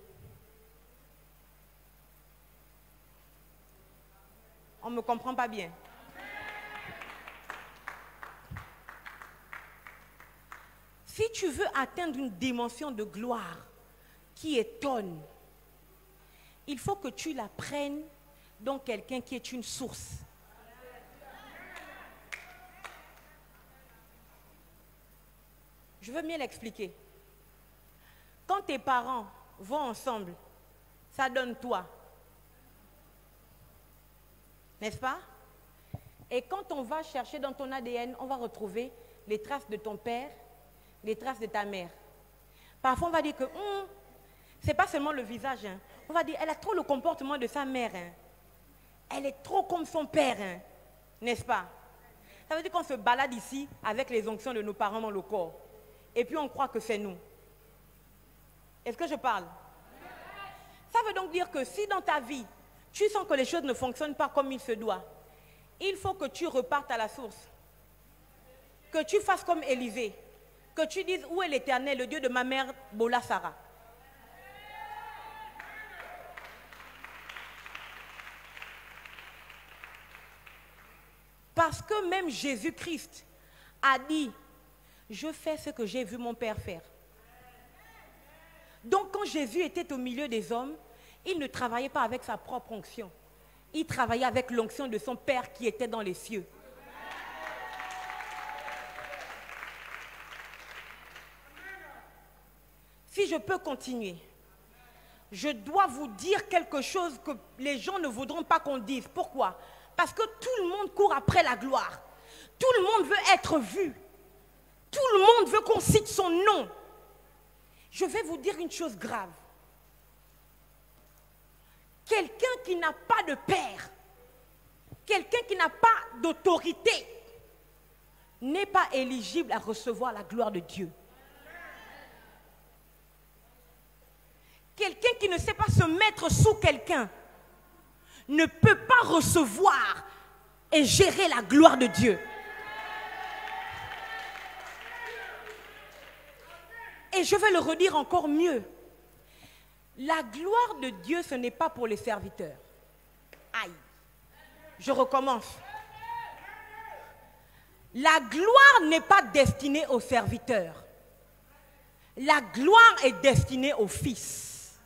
On ne me comprend pas bien. Si tu veux atteindre une dimension de gloire qui étonne, il faut que tu la prennes dans quelqu'un qui est une source. Je veux mieux l'expliquer. Quand tes parents vont ensemble, ça donne toi. N'est-ce pas? Et quand on va chercher dans ton ADN, on va retrouver les traces de ton père, les traces de ta mère. Parfois, on va dire que ce n'est pas seulement le visage. Hein. On va dire, elle a trop le comportement de sa mère. Hein. Elle est trop comme son père. Hein. N'est-ce pas? Ça veut dire qu'on se balade ici avec les onctions de nos parents dans le corps. Et puis on croit que c'est nous. Est-ce que je parle? Ça veut donc dire que si dans ta vie, tu sens que les choses ne fonctionnent pas comme il se doit, il faut que tu repartes à la source. Que tu fasses comme Élisée. Que tu dises, où est l'Éternel, le Dieu de ma mère, Bola Sarah? Parce que même Jésus-Christ a dit, je fais ce que j'ai vu mon Père faire. Donc quand Jésus était au milieu des hommes, il ne travaillait pas avec sa propre onction. Il travaillait avec l'onction de son Père qui était dans les cieux. Si je peux continuer, je dois vous dire quelque chose que les gens ne voudront pas qu'on dise. Pourquoi? Parce que tout le monde court après la gloire. Tout le monde veut être vu. Tout le monde veut qu'on cite son nom. Je vais vous dire une chose grave. Quelqu'un qui n'a pas de père, quelqu'un qui n'a pas d'autorité, n'est pas éligible à recevoir la gloire de Dieu. Quelqu'un qui ne sait pas se mettre sous quelqu'un ne peut pas recevoir et gérer la gloire de Dieu. Et je vais le redire encore mieux. La gloire de Dieu, ce n'est pas pour les serviteurs. Aïe. Je recommence. La gloire n'est pas destinée aux serviteurs. La gloire est destinée aux fils.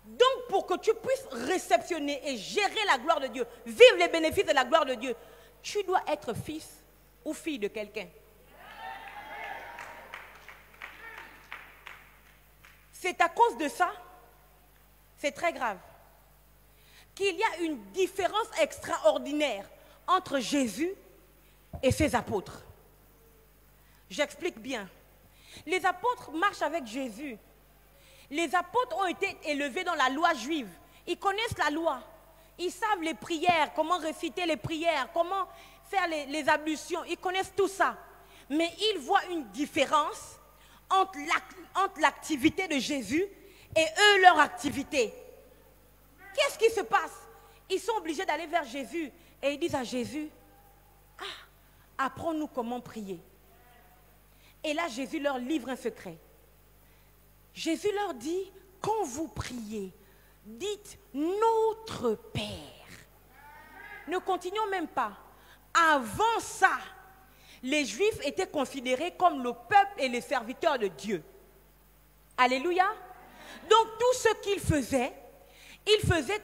Donc pour que tu puisses réceptionner et gérer la gloire de Dieu, vivre les bénéfices de la gloire de Dieu, tu dois être fils ou fille de quelqu'un. C'est à cause de ça, c'est très grave, qu'il y a une différence extraordinaire entre Jésus et ses apôtres. J'explique bien. Les apôtres marchent avec Jésus. Les apôtres ont été élevés dans la loi juive. Ils connaissent la loi. Ils savent les prières, comment réciter les prières, comment faire les ablutions. Ils connaissent tout ça. Mais ils voient une différence entre l'activité de Jésus et eux, leur activité. Qu'est-ce qui se passe? Ils sont obligés d'aller vers Jésus et ils disent à Jésus, « Apprends-nous comment prier. » Et là, Jésus leur livre un secret. Jésus leur dit, quand vous priez, dites notre Père. Ne continuons même pas. Avant ça, les Juifs étaient considérés comme le peuple et les serviteurs de Dieu. Alléluia. Donc tout ce qu'ils faisaient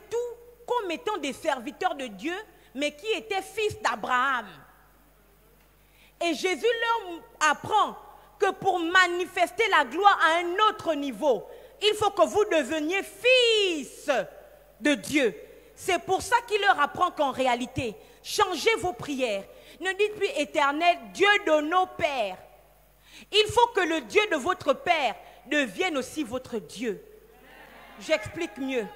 tout comme étant des serviteurs de Dieu, mais qui étaient fils d'Abraham. Et Jésus leur apprend que pour manifester la gloire à un autre niveau, il faut que vous deveniez fils de Dieu. C'est pour ça qu'il leur apprend qu'en réalité, changez vos prières. Ne dites plus Éternel, Dieu de nos pères. Il faut que le Dieu de votre Père devienne aussi votre Dieu. J'explique mieux.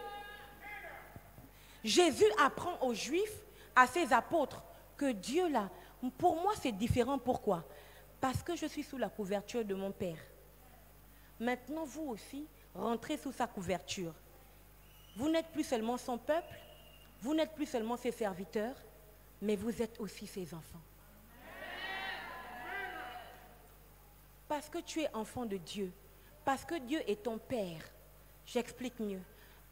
Jésus apprend aux Juifs, à ses apôtres, que Dieu là, pour moi c'est différent. Pourquoi? Parce que je suis sous la couverture de mon Père. Maintenant vous aussi, rentrez sous sa couverture. Vous n'êtes plus seulement son peuple, vous n'êtes plus seulement ses serviteurs, mais vous êtes aussi ses enfants. Parce que tu es enfant de Dieu, parce que Dieu est ton Père, j'explique mieux,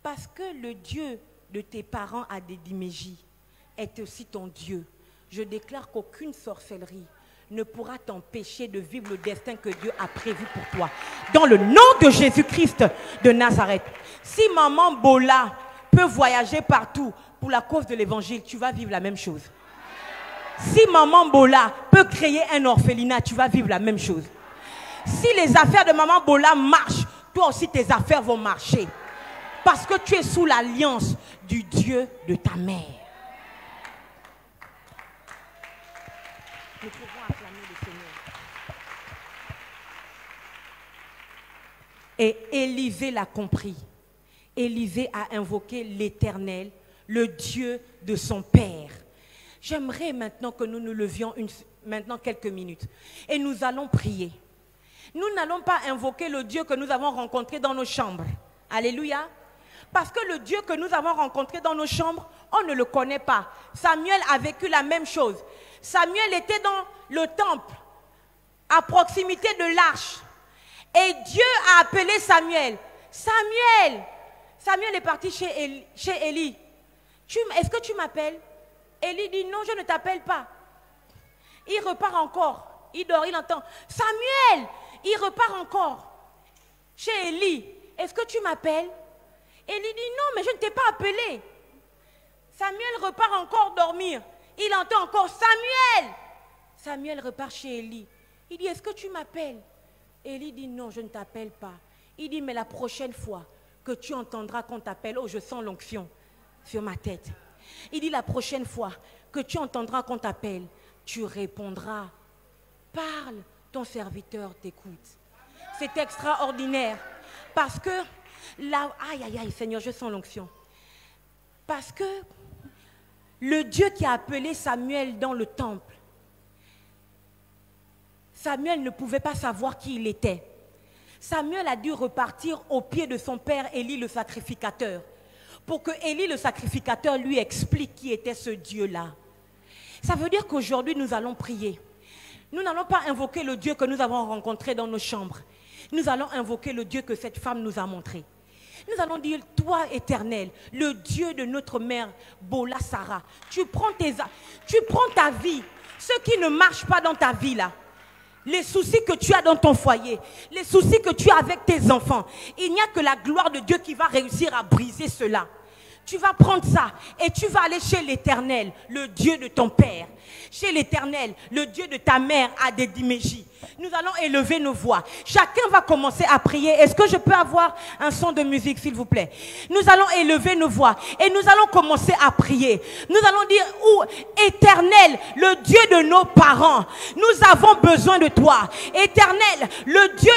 parce que le Dieu de tes parents Adédimégie est aussi ton Dieu. Je déclare qu'aucune sorcellerie ne pourra t'empêcher de vivre le destin que Dieu a prévu pour toi. Dans le nom de Jésus-Christ de Nazareth. Si maman Bola peut voyager partout pour la cause de l'évangile, tu vas vivre la même chose. Si maman Bola peut créer un orphelinat, tu vas vivre la même chose. Si les affaires de maman Bola marchent, toi aussi tes affaires vont marcher. Parce que tu es sous l'alliance du Dieu de ta mère. Nous pouvons acclamer le Seigneur. Et Élisée l'a compris. Élisée a invoqué l'Éternel, le Dieu de son Père. J'aimerais maintenant que nous nous levions maintenant quelques minutes. Et nous allons prier. Nous n'allons pas invoquer le Dieu que nous avons rencontré dans nos chambres. Alléluia. Parce que le Dieu que nous avons rencontré dans nos chambres, on ne le connaît pas. Samuel a vécu la même chose. Samuel était dans le temple, à proximité de l'arche. Et Dieu a appelé Samuel. Samuel! Samuel est parti chez Élie. Est-ce que tu m'appelles? Élie dit non, je ne t'appelle pas. Il repart encore. Il dort, il entend. Samuel! Il repart encore chez Élie. Est-ce que tu m'appelles? Élie dit non, mais je ne t'ai pas appelé. Samuel repart encore dormir. Il entend encore Samuel. Samuel repart chez Élie. Il dit, est-ce que tu m'appelles? Élie dit non, je ne t'appelle pas. Il dit, mais la prochaine fois que tu entendras qu'on t'appelle, oh, je sens l'onction sur ma tête. Il dit, la prochaine fois que tu entendras qu'on t'appelle, tu répondras. Parle, ton serviteur t'écoute. C'est extraordinaire. Parce que, là, aïe, aïe, aïe, Seigneur, je sens l'onction. Parce que le Dieu qui a appelé Samuel dans le temple, Samuel ne pouvait pas savoir qui il était. Samuel a dû repartir au pied de son père Élie le sacrificateur, pour que Élie le sacrificateur lui explique qui était ce Dieu-là. Ça veut dire qu'aujourd'hui nous allons prier. Nous n'allons pas invoquer le Dieu que nous avons rencontré dans nos chambres. Nous allons invoquer le Dieu que cette femme nous a montré. Nous allons dire, toi Éternel, le Dieu de notre mère Bola Sarah, tu prends ta vie, ce qui ne marche pas dans ta vie là, les soucis que tu as dans ton foyer, les soucis que tu as avec tes enfants, il n'y a que la gloire de Dieu qui va réussir à briser cela. Tu vas prendre ça et tu vas aller chez l'Éternel, le Dieu de ton père. Chez l'Éternel, le Dieu de ta mère, Adédiméji. Nous allons élever nos voix. Chacun va commencer à prier. Est-ce que je peux avoir un son de musique, s'il vous plaît? Nous allons élever nos voix et nous allons commencer à prier. Nous allons dire, Éternel, le Dieu de nos parents, nous avons besoin de toi. Éternel, le Dieu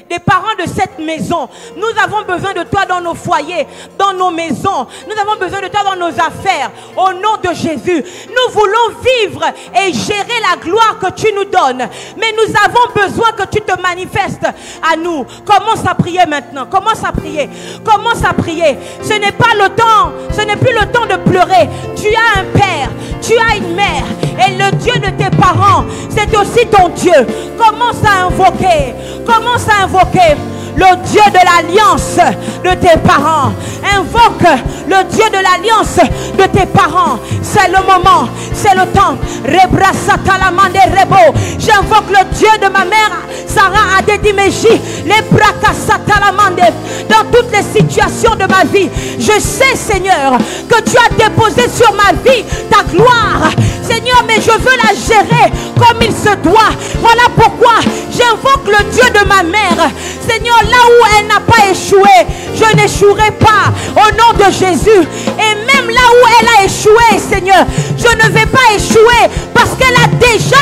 des parents de cette maison, nous avons besoin de toi dans nos foyers, dans nos maisons. Nous avons besoin de toi dans nos affaires. Au nom de Jésus, nous voulons vivre et gérer la gloire que tu nous donnes. Mais nous avons besoin que tu te manifestes à nous. Commence à prier maintenant. Commence à prier. Commence à prier. Ce n'est pas le temps. Ce n'est plus le temps de pleurer. Tu as un père. Tu as une mère. Et le Dieu de tes parents, c'est aussi ton Dieu. Commence à invoquer. Commence à invoquer le Dieu de l'alliance de tes parents. Invoque le Dieu de l'alliance de tes parents. C'est le moment, c'est le temps. J'invoque le Dieu de ma mère Sarah Adédiméji. Dans toutes les situations de ma vie, je sais, Seigneur, que tu as déposé sur ma vie ta gloire, Seigneur, mais je veux la gérer comme il se doit. Voilà pourquoi j'invoque le Dieu de ma mère. Seigneur, là où elle n'a pas échoué, je n'échouerai pas au nom de Jésus. Et même là où elle a échoué, Seigneur, je ne vais pas échouer parce qu'elle a déjà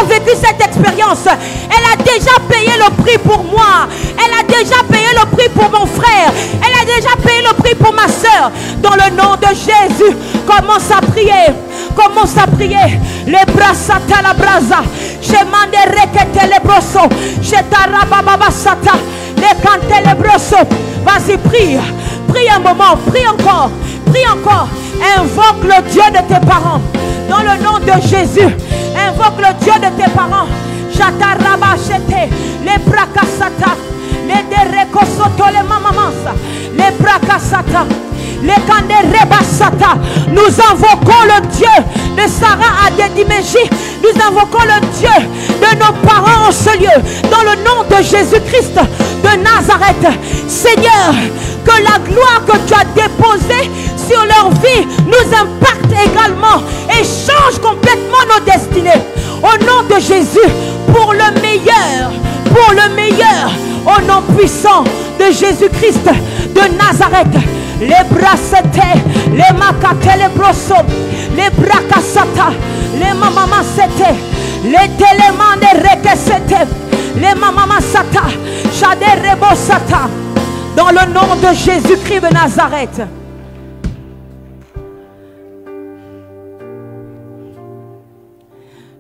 vécu cette expérience. Elle a déjà payé le prix pour moi. Elle a déjà payé le prix pour mon frère. Elle a déjà payé le prix pour ma soeur. Dans le nom de Jésus, commence à prier. Commence à prier. Les bras sata la brasa. Je mande rekete les brosso. Je tarababa sata. Les cante les brosso. Vas-y, prie. Prie un moment. Prie encore. Prie encore. Invoque le Dieu de tes parents. Dans le nom de Jésus. Invoque le Dieu de tes parents. Jatarabachete. Les brakasata. Les derekosoto les mamamansa. Les brakasata. Les kanderebasata. Nous invoquons le Dieu de Sarah Adédiméji. Nous invoquons le Dieu de nos parents en ce lieu. Dans le nom de Jésus-Christ de Nazareth. Seigneur, que la gloire que tu as déposée sur leur vie nous impacte également et change complètement nos destinées. Au nom de Jésus, pour le meilleur, au nom puissant de Jésus-Christ de Nazareth. Les bracetés, les macatés, les brossos, les bracasata, les mamamasete, les télémans de rekesete, les mamamasata, chaderebosata. Dans le nom de Jésus-Christ de Nazareth.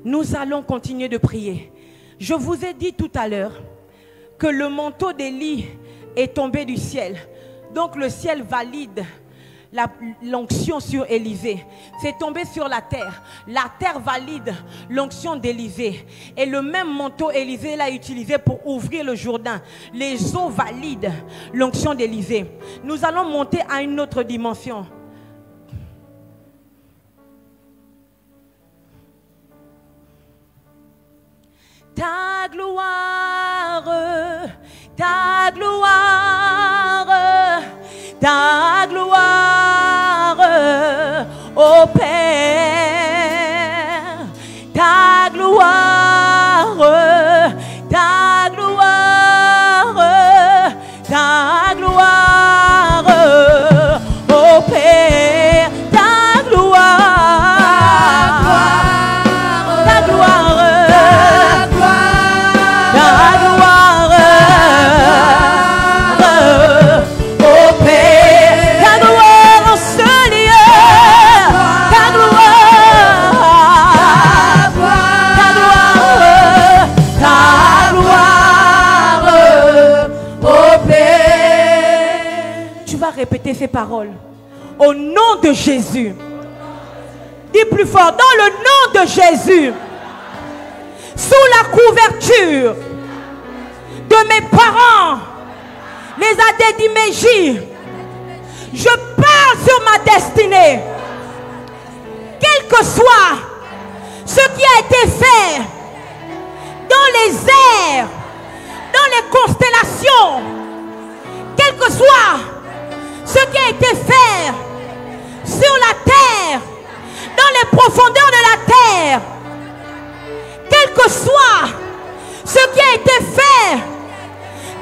Nous allons continuer de prier. Je vous ai dit tout à l'heure que le manteau d'Élie est tombé du ciel. Donc le ciel valide l'onction sur Élisée. C'est tombé sur la terre. La terre valide l'onction d'Élisée. Et le même manteau Élisée l'a utilisé pour ouvrir le Jourdain. Les eaux valident l'onction d'Élisée. Nous allons monter à une autre dimension. Ta gloire, ta gloire, ta gloire, ô Père, ta gloire, ta gloire, ta gloire, ô Père, ta gloire, ta gloire. Répétez ces paroles. Au nom de Jésus. Dis plus fort. Dans le nom de Jésus. Sous la couverture de mes parents, les Adédiméji, je parle sur ma destinée. Quel que soit ce qui a été fait, dans les airs, dans les constellations, quel que soit ce qui a été fait sur la terre, dans les profondeurs de la terre, quel que soit ce qui a été fait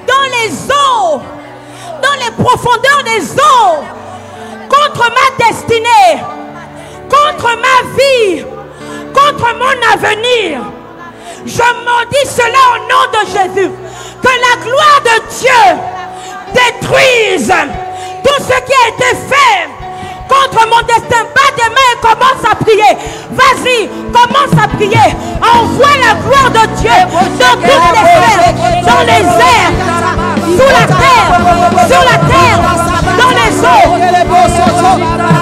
dans les eaux, dans les profondeurs des eaux, contre ma destinée, contre ma vie, contre mon avenir. Je maudis cela au nom de Jésus. Que la gloire de Dieu détruise tout ce qui a été fait contre mon destin. Bats des mains et commence à prier. Vas-y, commence à prier. Envoie la gloire de Dieu dans toutes les sphères, dans les airs, sous la terre, sur la terre, dans les eaux.